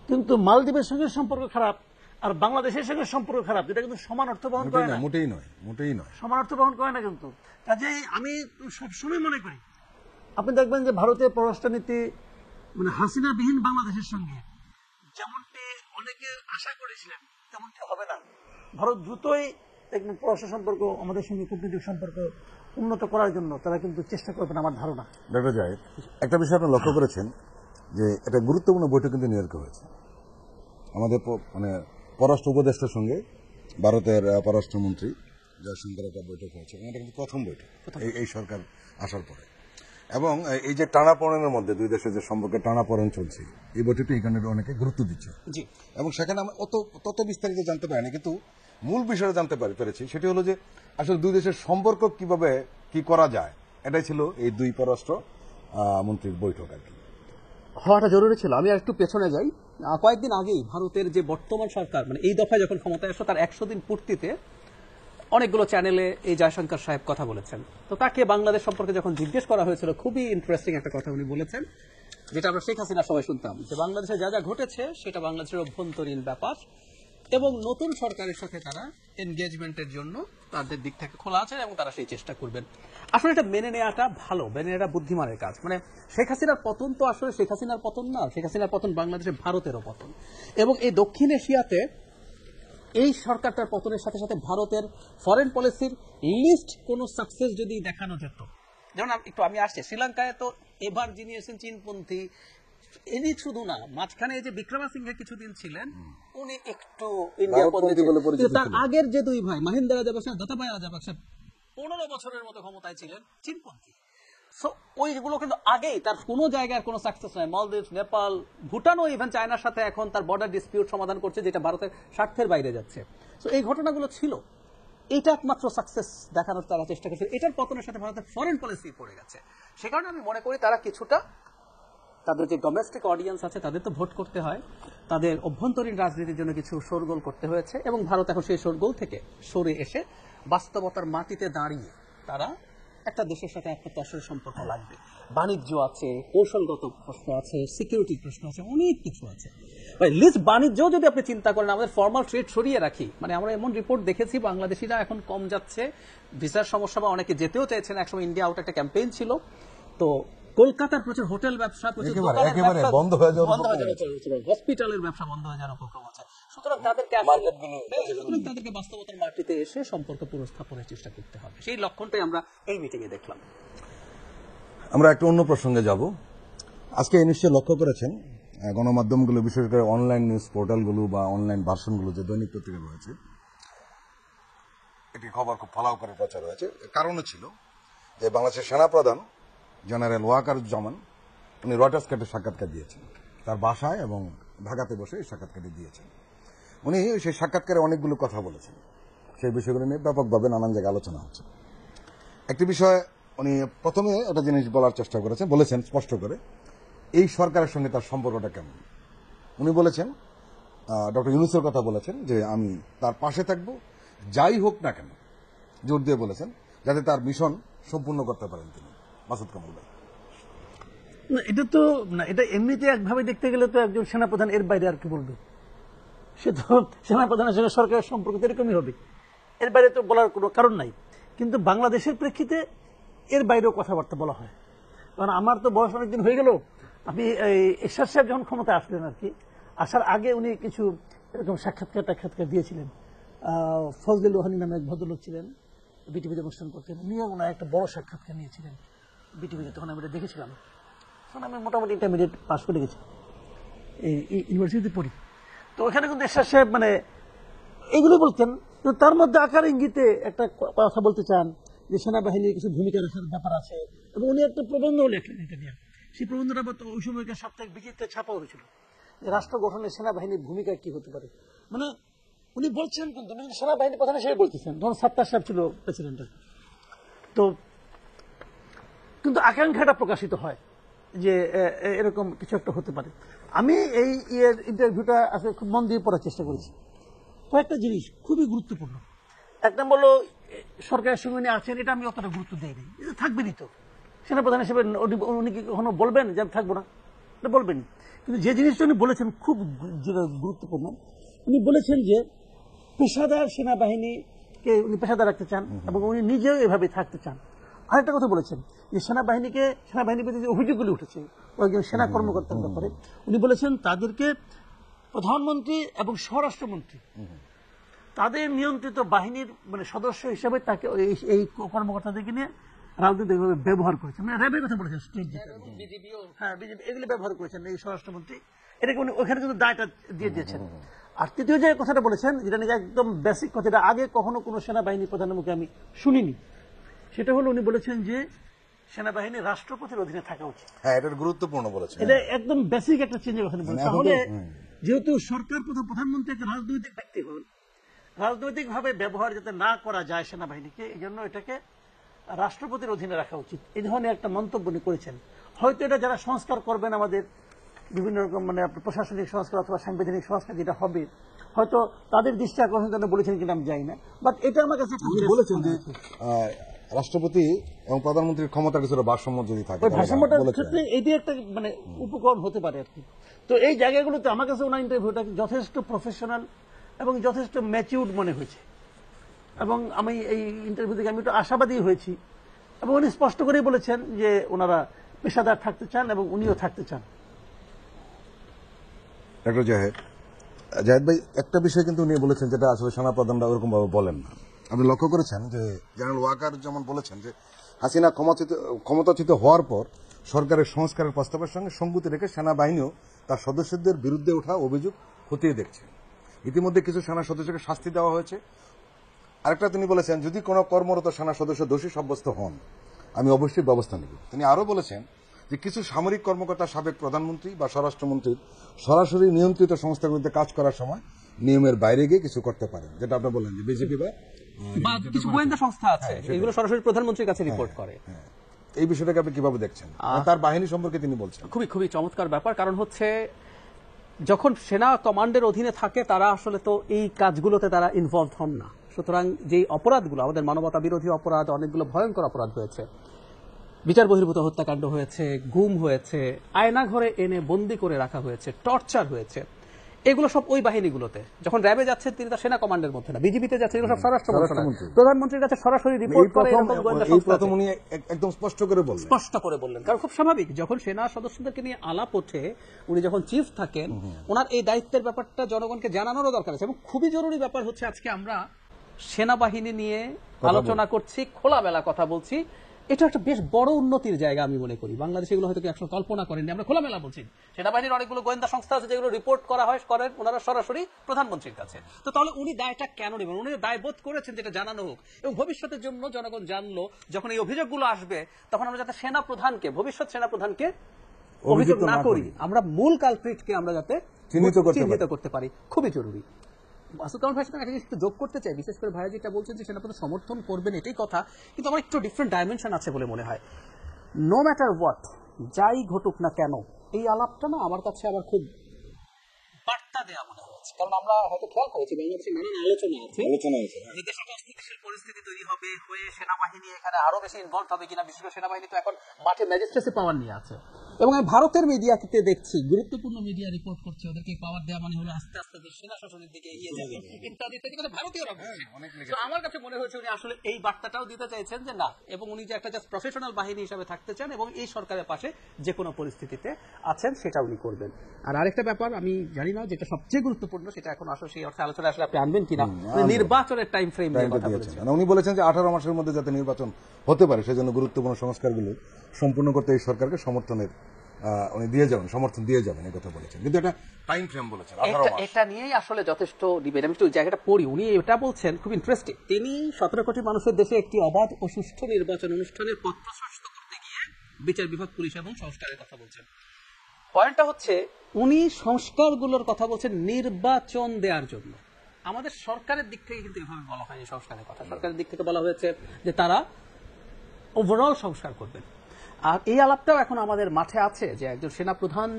কিন্তু মালদ্বীপের সঙ্গে সম্পর্ক খারাপ আর বাংলাদেশের সঙ্গে সম্পর্ক খারাপ, এটা কিন্তু সমান অর্থ বহন করে না, মোটেই নয়, মোটেই নয়, সমান অর্থ বহন করে না। কিন্তু কাজেই আমি সবসময় মনে করি, আপনি দেখবেন যে ভারতের পররাষ্ট্রনীতি মানে হাসিনাবিহীন বাংলাদেশের সঙ্গে যেমনটি অনেকে আশা করেছিলেন তেমনটি হবে না। ভারত দ্রুতই দেখবেন পররাষ্ট্র সম্পর্ক, আমাদের সঙ্গে কূটনৈতিক সম্পর্ক উন্নত করার জন্য তারা কিন্তু চেষ্টা করবেন, আমার ধারণা। ডক্টর জাহিদ, একটা বিষয় আপনি লক্ষ্য করেছেন যে এটা গুরুত্বপূর্ণ বৈঠক কিন্তু নিউ ইয়র্কে হয়েছে। আমাদের মানে পররাষ্ট্র উপদেষ্টার সঙ্গে ভারতের পররাষ্ট্রমন্ত্রী জয়শঙ্কর একটা বৈঠক হয়েছে, এবং এটা কিন্তু প্রথম বৈঠক এই সরকার আসার পরে। এবং এই যে টানাপোড়েনের মধ্যে দুই দেশের যে সম্পর্কে টানাপোড়েন চলছে, এই বৈঠকটি এখানে অনেকে গুরুত্ব দিচ্ছে। জি। এবং সেখানে আমরা তত বিস্তারিত জানতে পারিনি, কিন্তু মূল বিষয়টা জানতে পেরেছি। সেটি হলো যে আসলে দুই দেশের সম্পর্ক কিভাবে কি করা যায়, এটাই ছিল এই দুই পররাষ্ট্র মন্ত্রীর বৈঠক আর কি। হওয়াটা জরুরি ছিল। আমি একটু পেছনে যাই। কয়েকদিন আগেই ভারতের যে বর্তমান সরকার, মানে এই দফায় যখন ক্ষমতায় আসলো, তার 100 দিন পূর্তিতে অনেকগুলো চ্যানেলে এই জয়শঙ্কর সাহেব কথা বলেছেন। তো তাকে বাংলাদেশ সম্পর্কে যখন জিজ্ঞেস করা হয়েছিল, খুবই ইন্টারেস্টিং একটা কথা উনি বলেছেন, যেটা আমরা শেখ হাসিনার সময় শুনতাম, যে বাংলাদেশে যা যা ঘটেছে সেটা বাংলাদেশের অভ্যন্তরীণ ব্যাপার, এবং নতুন সরকারের সাথে তারা এনগেজমেন্টের জন্য তাদের দিক থেকে খোলা আছে এবং তারা সেই চেষ্টা করবেন। আসলে এটা মেনে নেওয়াটা ভালো, মেনে নেওয়াটা বুদ্ধিমানের কাজ। মানে শেখ হাসিনার পতন তো আসলে শেখ হাসিনার পতন না, শেখ হাসিনার পতন বাংলাদেশে ভারতেরও পতন। এবং এই দক্ষিণ এশিয়াতে এই সরকারটার পতনের সাথে সাথে ভারতের ফরেন পলিসির লিস্ট কোনো সাকসেস যদি দেখানো যেত, যেমন আমি আসছি শ্রীলঙ্কায়, তো এবার যিনি এসেছেন চীনপন্থী, ইনি শুধু না, মাঝখানে এই যে বিক্রমাসিংহে কিছুদিন ছিলেন, উনি একটু ইন্ডিয়া পন্থী বলে পরিচিত। তার আগের যে দুই ভাই মাহিন্দা রাজাপাকসে, গোতাবায়া রাজাপাকসে 15 বছরের মতো ক্ষমতায় ছিলেন, চীনপন্থী। সো ওইগুলো কিন্তু আগেই তার কোনো জায়গায় কোনো সাকসেস নাই। মালদ্বীপ, নেপাল, ভুটানও ইভেন চায়নার সাথে এখন তার বর্ডার ডিসপিউট সমাধান করছে, যেটা ভারতের স্বার্থের বাইরে যাচ্ছে। সো এই ঘটনাগুলো ছিল, এটা একমাত্র সাকসেস দেখানোর তারা চেষ্টা করছে। এটার পতনের সাথে ভারতের ফরেন পলিসি পড়ে গেছে। সে কারণে আমি মনে করি তারা কিছুটা তাদের যে ডোমেস্টিক অডিয়েন্স আছে তাদের তো ভোট করতে হয়, তাদের অভ্যন্তরীণ রাজনীতির জন্য কিছু শোরগোল করতে হয়েছে, এবং ভারত এখন সেই শোরগোল থেকে সরে এসে বাস্তবতার মাটিতে দাঁড়িয়ে তারা একটা দেশের সাথে একমাত্র আসলে সম্পর্ক লাগবে। বাণিজ্য আছে, কৌশলগত প্রশ্ন আছে, সিকিউরিটির প্রশ্ন আছে, অনেক কিছু আছে। লিস্ট বাণিজ্যও যদি আপনি চিন্তা করেন, আমাদের ফর্মাল ট্রেড সরিয়ে রাখি, মানে আমরা এমন রিপোর্ট দেখেছি বাংলাদেশিরা এখন কম যাচ্ছে, ভিসার সমস্যা, বা অনেকে যেতেও চাইছেন। একসময় ইন্ডিয়া আউট একটা ক্যাম্পেইন ছিল, তো কলকাতার প্রচুর হোটেল ব্যবসা, প্রচুর বন্ধ হয়ে যাওয়ার, হসপিটালের ব্যবসা বন্ধ হয়ে যাওয়ার উপক্রম আছে। সুতরাং তাদেরকে বাস্তবতার মাটিতে এসে সম্পর্ক পুনঃস্থাপনের চেষ্টা করতে হবে। সেই লক্ষণটাই আমরা এই মিটিংয়ে দেখলাম। আমরা একটা অন্য প্রসঙ্গে যাব। আজকে নিশ্চয়ই লক্ষ্য করেছেন গণমাধ্যমগুলো, বিশেষ করে অনলাইন নিউজ পোর্টালগুলো বা অনলাইন ভার্সনগুলো, যে দৈনিক পত্রিকা রয়েছে, এটি খবর খুব ফলাও করে প্রচার হয়েছে। কারণও ছিল যে বাংলাদেশের সেনাপ্রধান জেনারেল ওয়াকারুজ্জামান, উনি রয়টার্সকে একটা সাক্ষাৎকার দিয়েছেন তার বাসায়, এবং ঢাকাতে বসে এই সাক্ষাৎকারটি দিয়েছেন। উনি সেই সাক্ষাৎকারে অনেকগুলো কথা বলেছেন, সেই বিষয়গুলো নিয়ে ব্যাপকভাবে নানান জায়গায় আলোচনা হচ্ছে। একটি বিষয় উনি প্রথমে একটা জিনিস বলার চেষ্টা করেছেন, বলেছেন স্পষ্ট করে এই সরকারের সঙ্গে তার সম্পর্কটা কেমন। উনি বলেছেন, ডক্টর ইউনূসের কথা বলেছেন যে আমি তার পাশে থাকব যাই হোক না কেন, জোর দিয়ে বলেছেন, যাতে তার মিশন সম্পূর্ণ করতে পারেন তিনি। মাসুদ কামাল ভাই। না, এটা তো না, এটা এমনিতে একভাবে দেখতে গেলে তো একজন সেনাপ্রধান এর বাইরে আর কি বলবে। সে তো সেনাপ্রধানের সঙ্গে সরকারের সম্পর্ক তো এরকমই হবে, এর বাইরে তো বলার কোনো কারণ নাই। কিন্তু বাংলাদেশের প্রেক্ষিতে এর বাইরেও কথাবার্তা বলা হয়। কারণ আমার তো বয়স অনেকদিন হয়ে গেল। আমি এরশাদ সাহেব যখন ক্ষমতায় আসলেন আর কি, আসার আগে উনি কিছু এরকম সাক্ষাৎকার দিয়েছিলেন। ফজলুল রোহানি নামে এক ভদ্রলোক ছিলেন, বিটিভিতে অনুষ্ঠান করতেন, উনিও ওনার একটা বড় সাক্ষাৎকার নিয়েছিলেন বিটিভিতে। তখন আমি এটা দেখেছিলাম। তখন আমি মোটামুটি ইন্টারমিডিয়েট পাস করে গেছি, এই ইউনিভার্সিটিতে পড়ি। তো ওখানে কিন্তু এরশাদ সাহেব মানে এগুলো বলতেন। তার মধ্যে আকার ইঙ্গিতে একটা কথা বলতে চান যে সেনাবাহিনীর কিছু ভূমিকা রাখার ব্যাপার আছে, এবং উনি একটা প্রবন্ধও লেখলেন এটা নিয়ে। সেই প্রবন্ধটা ওই সময়কার সাপ্তাহিক বিচিত্রে ছাপা হয়েছিল যে রাষ্ট্র গঠনে সেনাবাহিনীর ভূমিকা কি হতে পারে। মানে উনি বলছেন, কিন্তু সেনাবাহিনী প্রধান হিসেবে বলতেছেন, ধরুন সাত্তার সাহেব ছিল প্রেসিডেন্টের। তো কিন্তু আকাঙ্ক্ষাটা প্রকাশিত হয় যে এরকম কিছু একটা হতে পারে। আমি এই ইন্টারভিউটা আসলে খুব মন দিয়ে পড়ার চেষ্টা করেছি। কয়েকটা জিনিস খুবই গুরুত্বপূর্ণ। এক নম্বর হলো সরকারের সঙ্গে উনি আছেন, এটা আমি অতটা গুরুত্ব দিইনি, এটা থাকবেনই তো সেনাপ্রধান হিসেবে। উনি কি কখনো বলবেন যে আমি থাকবো না? এটা বলবেনই। কিন্তু যে জিনিসটা উনি বলেছেন খুব যেটা গুরুত্বপূর্ণ, উনি বলেছেন যে পেশাদার সেনাবাহিনীকে উনি পেশাদার রাখতে চান এবং উনি নিজেও এভাবে থাকতে চান। আরেকটা কথা বলেছেন যে সেনাবাহিনীর প্রতি যে অভিযোগগুলি উঠেছে কয়েকজন সেনা কর্মকর্তার ব্যাপারে, উনি বলেছেন তাদেরকে প্রধানমন্ত্রী এবং স্বরাষ্ট্রমন্ত্রী তাদের নিয়ন্ত্রিত বাহিনীর মানে সদস্য হিসেবে তাকে এই কর্মকর্তাদেরকে নিয়ে রাজনৈতিকভাবে ব্যবহার করেছেন। মানে র্যাবের কথা বলেছেন, স্টেট হ্যাঁ বিজেপি এগুলি ব্যবহার করেছেন এই স্বরাষ্ট্রমন্ত্রী। এটাকে উনি ওখানে কিন্তু দায়টা দিয়ে দিয়েছেন। আর তৃতীয় যে কথাটা বলেছেন, যেটা নাকি একদম বেসিক কথা, এটা আগে কখনো কোনো সেনাবাহিনী প্রধানের মুখে আমি শুনিনি, সেটা হলো উনি বলেছেন যে সেনাবাহিনী রাষ্ট্রপতির অধীনে থাকা উচিত। হ্যাঁ, এটা গুরুত্বপূর্ণ বলেছেন। এটা একদম বেসিক একটা চেঞ্জ ওখানে বলেছেন। তাহলে যেহেতু সরকার প্রধানমন্ত্রী একটা রাজনৈতিক ব্যক্তি হন, রাজনৈতিকভাবে ব্যবহার যাতে না করা যায় সেনাবাহিনীকে, এই জন্য এটাকে রাষ্ট্রপতির অধীনে রাখা উচিত, এই ধরনের একটা মন্তব্য উনি করেছেন। হয়তো এটা যারা সংস্কার করবেন আমাদের বিভিন্ন রকম মানে প্রশাসনিক সংস্কার অথবা সাংবিধানিক সংস্কার যেটা হবে, হয়তো তাদের দৃষ্টি আকর্ষণ জন্য বলেছেন কিনা আমি জানি না, বাট এটা আমার কাছে বলেছেন যে রাষ্ট্রপতি এবং প্রধানমন্ত্রীর ক্ষমতা কিছুটা ভারসাম্য যদি থাকে, ওই ভারসাম্যটার ক্ষেত্রে এটি একটা মানে উপকরণ হতে পারে আর কি। তো এই জায়গাগুলোতে আমার কাছে ওনার ইন্টারভিউটা যথেষ্ট প্রফেশনাল এবং যথেষ্ট ম্যাচিউরড মনে হয়েছে, এবং আমি এই ইন্টারভিউ থেকে আমি একটু আশাবাদী হয়েছি। এবং উনি স্পষ্ট করেই বলেছেন যে ওনারা পেশাদার থাকতে চান এবং উনিও থাকতে চান। ডক্টর জাহেদ ভাই, একটা বিষয় কিন্তু উনি বলেছেন যেটা আসলে সেনাপ্রধানরা ওরকম ভাবে বলেন না। আপনি লক্ষ্য করেছেন যে জেনারেল ওয়াকার যেমন বলেছেন যে হাসিনা ক্ষমতাচ্যুত হওয়ার পর সরকারের সংস্কারের প্রস্তাবের সঙ্গে সঙ্গতি রেখে সেনাবাহিনীও তার সদস্যদের বিরুদ্ধে ওঠা অভিযোগ খতিয়ে দেখছে। ইতিমধ্যে কিছু সেনা সদস্যকে শাস্তি দেওয়া হয়েছে। আরেকটা তিনি বলেছেন, যদি কোনো কর্মরত সেনা সদস্য দোষী সাব্যস্ত হন আমি অবশ্যই ব্যবস্থা নেব। তিনি আরও বলেছেন যে কিছু সামরিক কর্মকর্তা সাবেক প্রধানমন্ত্রী বা স্বরাষ্ট্রমন্ত্রীর সরাসরি নিয়ন্ত্রিত সংস্থাগুলিতে কাজ করার সময় নিয়মের বাইরে গিয়ে কিছু করতে পারেন, যেটা আপনি বললেন যে বিজেপি বা কিছু গোয়েন্দা সংস্থা আছে এগুলো সরাসরি প্রধানমন্ত্রীর কাছে রিপোর্ট করে। এই বিষয়টাকে আপনি কিভাবে দেখছেন? তার বাহিনী সম্পর্কে তিনি বলছেন খুবই খুবই চমৎকার ব্যাপার। কারণ হচ্ছে যখন সেনা কমান্ডের অধীনে থাকে তারা আসলে তো এই কাজগুলোতে তারা ইনভলভ হন না। সুতরাং যেই অপরাধগুলো আমাদের মানবতা বিরোধী অপরাধ, অনেকগুলো ভয়ঙ্কর অপরাধ হয়েছে, বিচার বহির্ভূত হত্যাকাণ্ড হয়েছে, গুম হয়েছে, আয়না ঘরে এনে বন্দি করে রাখা হয়েছে, টর্চার হয়েছে, এগুলো সব ওই বাহিনীগুলোতে। যখন র্যাবে যাচ্ছে তিনি তার সেনা কমান্ডের মধ্যে না, বিজেপিতে যাচ্ছে এগুলো সব স্বরাষ্ট্র মন্ত্রণালয়, প্রধানমন্ত্রীর কাছে সরাসরি রিপোর্ট করে। একদম স্পষ্ট করে বললেন কারণ খুব স্বাভাবিক, যখন সেনা সদস্যদেরকে নিয়ে আলাপ ওঠে, উনি যখন চিফ থাকেন, ওনার এই দায়িত্বের ব্যাপারটা জনগণকে জানানোরও দরকার আছে। এবং খুবই জরুরি ব্যাপার হচ্ছে আজকে আমরা সেনাবাহিনী নিয়ে আলোচনা করছি, খোলামেলা কথা বলছি। এটা একটা বেশ বড় উন্নতির জায়গা আমি মনে করি। বাংলাদেশে এগুলো হয়তো একসময় কল্পনা করেনি, আমরা খোলামেলা বলছি। সেনাবাহিনীর অনেকগুলো গোয়েন্দা সংস্থা আছে যেগুলো রিপোর্ট করা হয়, করেন ওনারা সরাসরি প্রধানমন্ত্রীর কাছে। তো তাহলে উনি দায়টা কেন নেবেন? উনি দায়বোধ করেছেন যেটা জানানো হোক, এবং ভবিষ্যতের জন্য জনগণ জানলো যখন এই অভিযোগগুলো আসবে তখন আমরা যাতে সেনা প্রধানকে, ভবিষ্যৎ সেনা প্রধানকে অভিযোগ না করি, আমরা মূল কালপ্রিটকে আমরা যাতে চিহ্নিত করতে পারি, খুবই জরুরি। মাসুদ কামাল ভাইয়ের সাথে একটা জিনিস একটু যোগ করতে চাই, বিশেষ করে ভাইয়া যেটা বলছেন যে সেনাপতি সমর্থন করবেন এটাই কথা, কিন্তু আমার একটু ডিফারেন্ট ডাইমেনশন আছে বলে মনে হয়। নো ম্যাটার হোয়াট, যাই ঘটুক না কেন, এই আলাপটা না আমার কাছে আবার খুব বার্তা দেওয়া মনে হচ্ছে। কারণ আমরা হয়তো খেয়াল করেছি বাংলাদেশে নানান আলোচনা আছে যে দেশের অস্থিতিশীল পরিস্থিতি তৈরি হবে, হয়ে সেনাবাহিনী এখানে আরো বেশি ইনভলভ হবে কিনা। বিশেষ করে সেনাবাহিনী তো এখন মাঠে ম্যাজিস্ট্রেসি পাওয়ার নিয়ে আছে, এবং আমি ভারতের মিডিয়াতে দেখছি গুরুত্বপূর্ণ মিডিয়া রিপোর্ট করছে ওদেরকে পাওয়ার দেওয়া মানে হলো আস্তে আস্তে দেশ সেনা শাসনের দিকে এগিয়ে যাবে ইত্যাদি ইত্যাদি কথা ভারতীয়রা বলছে। তো আমার কাছে মনে হয়েছে উনি আসলে এই বার্তাটাও দিতে চাইছেন যে না, এবং উনি যে একটা জাস্ট প্রফেশনাল বাহিনী হিসেবে থাকতে চান এবং এই সরকারের পাশে যে কোনো পরিস্থিতিতে আছেন সেটা উনি করবেন। আর আরেকটা ব্যাপার আমি জানি না যেটা সবচেয়ে গুরুত্বপূর্ণ, সেটা এখন আসলে সেই অর্থে আলোচনা আসলে আপনি আনবেন কিনা, নির্বাচনের টাইম ফ্রেম নিয়ে কথা বলেছেন। উনি বলেছেন যে 18 মাসের মধ্যে যাতে নির্বাচন হতে পারে সেজন্য গুরুত্বপূর্ণ সংস্কারগুলো সম্পূর্ণ করতে এই সরকারকে উনি দিয়ে যাবেন, সমর্থন দিয়ে যাবেন, এই কথা বলেছেন। কিন্তু একটা টাইম ফ্রেম বলেছেন 18 মাস। এটা নিয়েই আসলে যথেষ্ট ডিবেট। আমি একটু জায়গাটা পড়ি, উনি এটা বলছেন খুব ইন্টারেস্টিং। তিনি 17 কোটি মানুষের দেশে একটি অবাধ ও সুষ্ঠু নির্বাচন অনুষ্ঠানের পথ প্রশস্ত করতে গিয়ে বিচার বিভাগ, পুলিশ এবং সংস্কারের কথা বলছেন। পয়েন্টটা হচ্ছে উনি সংস্কারগুলোর কথা বলছেন নির্বাচন দেওয়ার জন্য। আমাদের সরকারের দিক থেকে কিন্তু এভাবে বলা হয়নি সংস্কারের কথা। সরকারের দিক থেকে বলা হয়েছে যে তারা ওভারঅল সংস্কার করবেন। আর এই আলাপটাও এখন আমাদের মাঠে আছে যে একজন সেনাপ্রধান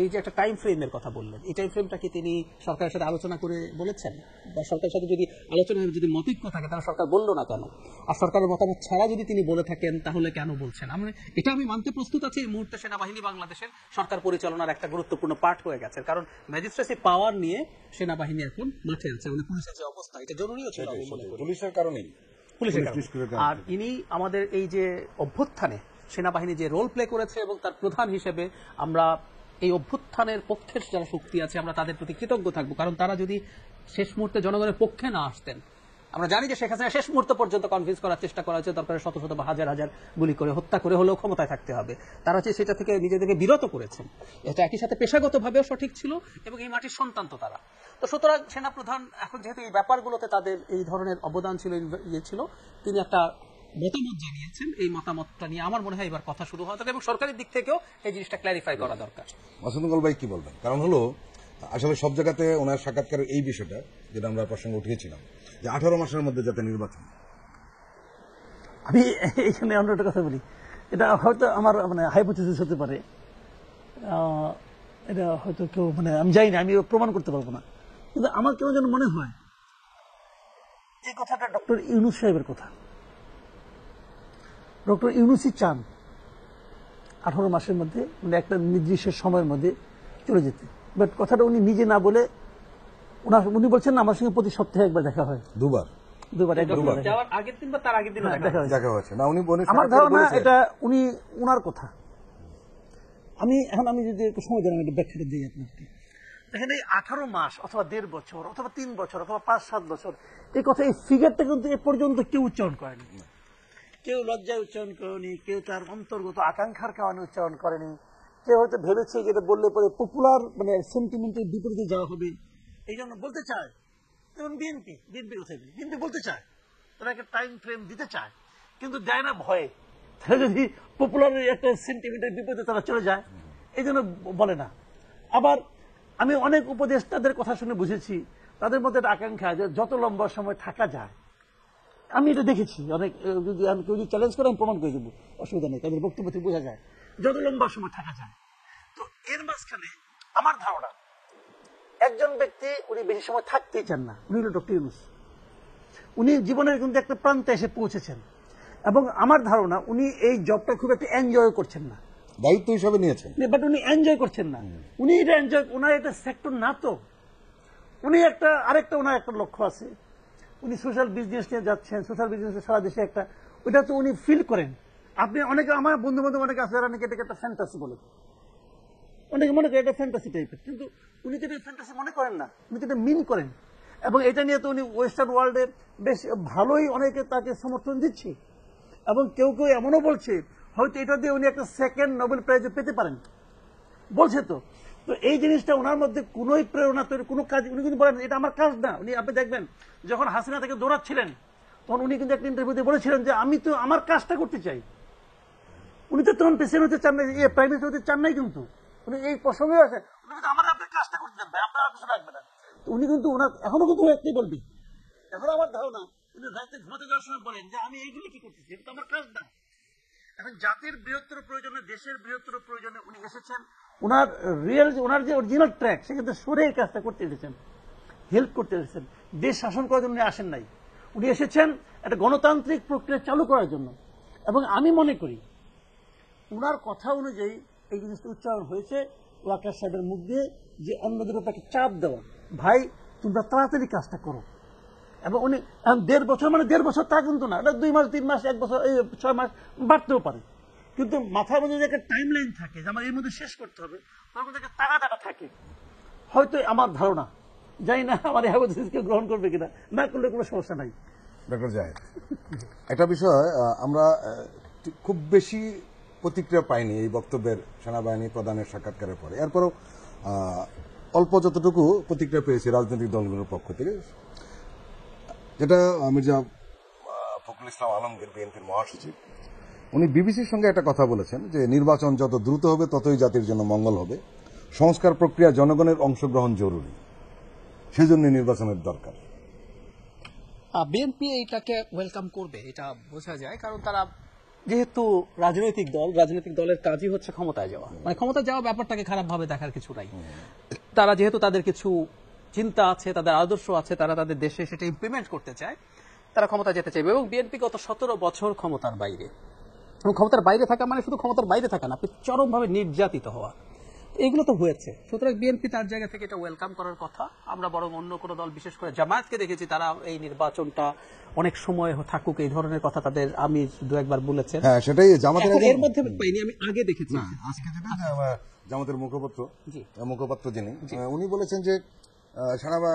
এই যে একটা টাইম ফ্রেমের কথা বললেন, এই টাইম ফ্রেমটা কি তিনি সরকারের সাথে আলোচনা করে বলেছেন, বা সরকারের সাথে যদি আলোচনা যদি মতৈক্য থাকে তাহলে সরকার বললো না কেন? আর সরকারের মতামত ছাড়া যদি তিনি বলে থাকেন তাহলে কেন বলছেন? এটা আমি মানতে প্রস্তুত আছি। এই মুহূর্তে সেনাবাহিনী বাংলাদেশের সরকার পরিচালনার একটা গুরুত্বপূর্ণ পার্ট হয়ে গেছে, কারণ ম্যাজিস্ট্রেসি পাওয়ার নিয়ে সেনাবাহিনী এখন মাঠে আছে, মানে পুলিশের যে অবস্থা এটা জরুরিও ছিল পুলিশের কারণেই, আর ইনি আমাদের এই যে অভ্যুত্থানে সেনাবাহিনী যে রোল প্লে করেছে এবং তার প্রধান হিসেবে আমরা এই অভ্যুত্থানের পক্ষের যারা শক্তি আছে আমরা তাদের প্রতি কৃতজ্ঞ থাকবো। কারণ তারা যদি শেষ মুহূর্তে জনগণের পক্ষে না আসতেন, আমরা জানি যে শেখ হাসিনা শেষ মুহূর্ত পর্যন্ত কনভিন্স করার চেষ্টা করা হয়েছে, দরকার শত শত বা হাজার হাজার গুলি করে হত্যা করে হলেও ক্ষমতায় থাকতে হবে, তারা যে সেটা থেকে নিজেদেরকে বিরত করেছেন। এটা একই সাথে পেশাগতভাবেও সঠিক ছিল এবং এই মাটির সন্তান তো তারা। তো সুতরাং সেনাপ্রধান এখন যেহেতু এই ব্যাপারগুলোতে তাদের এই ধরনের অবদান ছিল, ছিল, তিনি একটা মতামত জানিয়েছেন। এই মতামতটা নিয়ে আমার মনে হয় এবার কথা শুরু হওয়া দরকার এবং সরকারের দিক থেকেও এই জিনিসটা ক্ল্যারিফাই করা দরকার। মাসুদ কামাল ভাই কি বলবেন? কারণ হলো আসলে সব জায়গাতে ওনার সাক্ষাৎকারের এই বিষয়টা যেটা আমরা প্রসঙ্গে উঠিয়েছিলাম যে 18 মাসের মধ্যে যাতে নির্বাচন। আমি এখানে অন্য একটা কথা বলি, এটা হয়তো আমার মানে হাইপোথিসিস হতে পারে, এটা হয়তো কেউ মানে আমি জানি না, আমি প্রমাণ করতে পারবো না, কিন্তু আমার কেন যেন মনে হয় এই কথাটা ডক্টর ইউনূস সাহেবের কথা। ডক্টর ইউনূসই চান 18 মাসের মধ্যে মানে একটা নির্দিষ্ট সময়ের মধ্যে চলে যেতে, বাট কথাটা উনি নিজে না বলে উনি বলছেন আমার সঙ্গে প্রতি সপ্তাহে একবার দেখা হয়, দুবার যাওয়ার আগের দিন বা তার আগের দিন দেখা হয়েছে না। উনি আমার ধারণা এটা উনি ওনার কথা। আমি যদি একটু সময় দেন একটু ব্যাখ্যাটা দিই আপনাকে। এখানে 18 মাস অথবা 1.5 বছর অথবা 3 বছর অথবা 5-7 বছর এই কথা, এই ফিগারটা কিন্তু এ পর্যন্ত কেউ উচ্চারণ করেনি। কেউ লজ্জায় উচ্চারণ করেনি, কেউ তার অন্তর্গত আকাঙ্ক্ষার কারণে উচ্চারণ করেনি, কেউ হয়তো ভেবেছে যেটা বললে পরে পপুলার মানে সেন্টিমেন্টের বিপরীতে যাওয়া হবে এই জন্য বলতে চায়। যেমন বিএনপি কোথায় বিএনপি বলতে চায়, তারা একটা টাইম ফ্রেম দিতে চায়, কিন্তু দেয় না ভয়ে, তারা যদি পপুলার একটা সেন্টিমেন্টের বিপরীতে তারা চলে যায় এই জন্য বলে না। আবার আমি অনেক উপদেষ্টাদের কথা শুনে বুঝেছি তাদের মধ্যে একটা আকাঙ্ক্ষা যে যত লম্বা সময় থাকা যায়। আমি এটা দেখেছি অনেক, যদি আমি কেউ যদি চ্যালেঞ্জ করে আমি প্রমাণ করে দেবো, অসুবিধা নেই, তাদের বক্তব্য থেকে বোঝা যায় যত লম্বা সময় থাকা যায়। তো এর মাঝখানে আমার ধারণা একজন ব্যক্তি উনি বেশি সময় থাকতেই চান না, উনি হল ডক্টর ইউনূস। উনি জীবনের কিন্তু একটা প্রান্তে এসে পৌঁছেছেন এবং আমার ধারণা উনি এই জবটা খুব একটা এনজয় করছেন না, দায়িত্ব হিসাবে নিয়েছেন, বাট উনি এনজয় করছেন না। উনি এটা এনজয়, ওনার এটা সেক্টর না, তো উনি ওনার একটা লক্ষ্য আছে, উনি সোশ্যাল বিজনেস নিয়ে যাচ্ছেন, সোশ্যাল বিজনেস সারা দেশে একটা, ওইটা তো উনি ফিল করেন। আপনি অনেকে, আমার বন্ধু বান্ধব অনেকে আছে যারা নাকি এটাকে একটা ফ্যান্টাসি বলে, অনেকে মনে করে এটা ফ্যান্টাসি টাইপের, কিন্তু উনি তো এটা ফ্যান্টাসি মনে করেন না, উনি তো এটা মিন করেন। এবং এটা নিয়ে তো উনি ওয়েস্টার্ন ওয়ার্ল্ডে বেশ ভালোই অনেকে তাকে সমর্থন দিচ্ছে এবং কেউ কেউ এমনও বলছে হয়তো এটা দিয়ে উনি একটা সেকেন্ড নোবেল প্রাইজও পেতে পারেন, বলছে তো। তো এই জিনিসটা ওনার মধ্যে কোনোই প্রেরণা তৈরি, কোনো কাজ উনি কিন্তু বলেন এটা আমার কাজ না। উনি আপনি দেখবেন যখন হাসিনা থেকে দৌড়াচ্ছিলেন তখন উনি কিন্তু একটা ইন্টারভিউতে বলেছিলেন যে আমি তো আমার কাজটা করতে চাই। উনি তো তখন প্রেসিডেন্ট হতে চান নাই, প্রাইম মিনিস্টার হতে চান নাই, কিন্তু উনি এই প্রসঙ্গে আছে উনি কিন্তু আমার আপনার কাজটা করতে দেন ভাই, আপনার কিছু লাগবে না। তো উনি কিন্তু ওনার এখনো কিন্তু একটাই বলবি, এখন আমার ধারণা উনি রাতে ঘুমাতে যাওয়ার সময় বলেন যে আমি এইগুলি কি করতেছি, এটা তো আমার কাজ না। এখন জাতির বৃহত্তর প্রয়োজনে, দেশের বৃহত্তর প্রয়োজনে উনি এসেছেন, ওনার রিয়েল ওনার যে অরিজিনাল ট্র্যাক সেক্ষেত্রে সরে এই কাজটা করতে এসেছেন, হেল্প করতে এসেছেন, দেশ শাসন করার জন্য উনি আসেন নাই। উনি এসেছেন একটা গণতান্ত্রিক প্রক্রিয়া চালু করার জন্য। এবং আমি মনে করি ওনার কথা অনুযায়ী এই জিনিসটা উচ্চারণ হয়েছে ওয়াকার সাহেবের মুখ দিয়ে, যে অন্যদের উপর একটা চাপ দেওয়া, ভাই তোমরা তাড়াতাড়ি কাজটা করো। এবং উনি 1.5 বছর, মানে 1.5 বছর তা কিন্তু না, এটা 2 মাস 3 মাস 1 বছর 6 মাস বাড়তেও পারে, কিন্তু মাথার মধ্যে যে একটা টাইম লাইন থাকে যে আমার এর মধ্যে শেষ করতে হবে, তার মধ্যে একটা তাড়া থাকে। হয়তো আমার ধারণা, জানি না আমার হাইপোথিসিসকে গ্রহণ করবে কিনা, না করলে কোনো সমস্যা নাই। ডক্টর জাহেদ, একটা বিষয় আমরা খুব বেশি প্রতিক্রিয়া পাইনি এই বক্তব্যের সেনাবাহিনী প্রধানের সাক্ষাৎকারের পরে, এরপরও অল্প যতটুকু প্রতিক্রিয়া পেয়েছি রাজনৈতিক দলগুলোর পক্ষ থেকে, যেটা মির্জা ফখরুল ইসলাম আলমগীর, বিএনপির মহাসচিব, উনি বিবিসির সঙ্গে একটা কথা বলেছেন যে নির্বাচন যত দ্রুত হবে ততই জাতির জন্য মঙ্গল হবে, সংস্কার প্রক্রিয়া জনগণের অংশগ্রহণ জরুরি, সেজন্য নির্বাচনের দরকার। বিএনপি এইটাকে ওয়েলকাম করবে, এটা বোঝা যায়, কারণ তারা যেহেতু রাজনৈতিক দল, রাজনৈতিক দলের কাজই হচ্ছে ক্ষমতায় যাওয়া, মানে ক্ষমতায় যাওয়া ব্যাপারটাকে খারাপভাবে দেখার কিছু নাই। তারা যেহেতু তাদের কিছু চিন্তা আছে, তাদের আদর্শ আছে, তারা তাদের দেশে সেটা ইমপ্লিমেন্ট করতে চায়, তারা ক্ষমতা যেতে চাইবে। এবং বিএনপি গত 17 বছর ক্ষমতার বাইরে, এবং ক্ষমতার বাইরে থাকা মানে শুধু ক্ষমতার বাইরে থাকা না, আপনি চরমভাবে নির্যাতিত হওয়া, এগুলো তো হয়েছে। সুতরাং বিএনপি তার জায়গা থেকে এটা ওয়েলকাম করার কথা। আমরা বরং অন্য কোনো দল, বিশেষ করে জামায়াতকে দেখেছি, তারা এই নির্বাচনটা অনেক সময় থাকুক এই ধরনের কথা তাদের আমি 2-1 বার বলেছেন। হ্যাঁ, সেটাই জামাতের এর মধ্যে পাইনি, আমি আগে দেখেছি। আজকে যেটা জামাতের জি। মুখপাত্র যিনি, উনি বলেছেন যে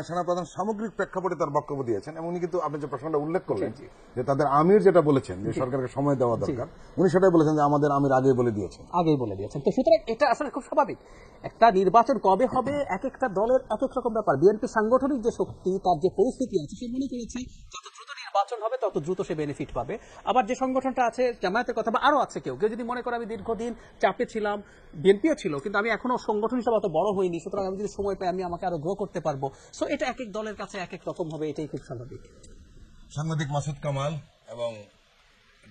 সেনাপ্রধান সামগ্রিক প্রেক্ষাপটে তার বক্তব্য দিয়েছেন, এবং উনি কিন্তু আপনি যে প্রসঙ্গটা উল্লেখ করলেন যে তাদের আমির যেটা বলেছেন যে সরকারকে সময় দেওয়া দরকার, উনি সেটাই বলেছেন যে আমাদের আমির আগেই বলে দিয়েছেন। তো সুতরাং এটা আসলে খুব স্বাভাবিক। একটা নির্বাচন কবে হবে, এক একটা দলের এক এক রকম ব্যাপার। বিএনপি সাংগঠনিক যে শক্তি, তার যে পরিস্থিতি আছে, সে মনে করেছে যত দ্রুত নির্বাচন হবে তত দ্রুত সে বেনিফিট পাবে। আবার যে সংগঠনটা আছে, জামায়াতের কথা বা আরো আছে, কেউ যদি মনে করে আমি দীর্ঘদিন চাপে ছিলাম, বিএনপিও ছিল, কিন্তু আমি এখনো সংগঠন হিসেবে অত বড় হইনি, সুতরাং আমি যদি সময় পাই আমি আমাকে আরো গ্রো করতে পারবো। সো এটা এক এক দলের কাছে এক এক রকম হবে, এটাই খুব স্বাভাবিক। সাংবাদিক মাসুদ কামাল এবং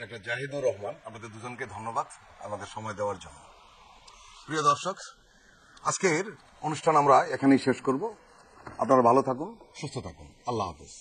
ডক্টর জাহিদুর রহমান, আপনাদের দুজনকে ধন্যবাদ আমাদের সময় দেওয়ার জন্য। প্রিয় দর্শক, আজকের অনুষ্ঠান আমরা এখানেই শেষ করব। আপনারা ভালো থাকুন, সুস্থ থাকুন। আল্লাহ হাফেজ।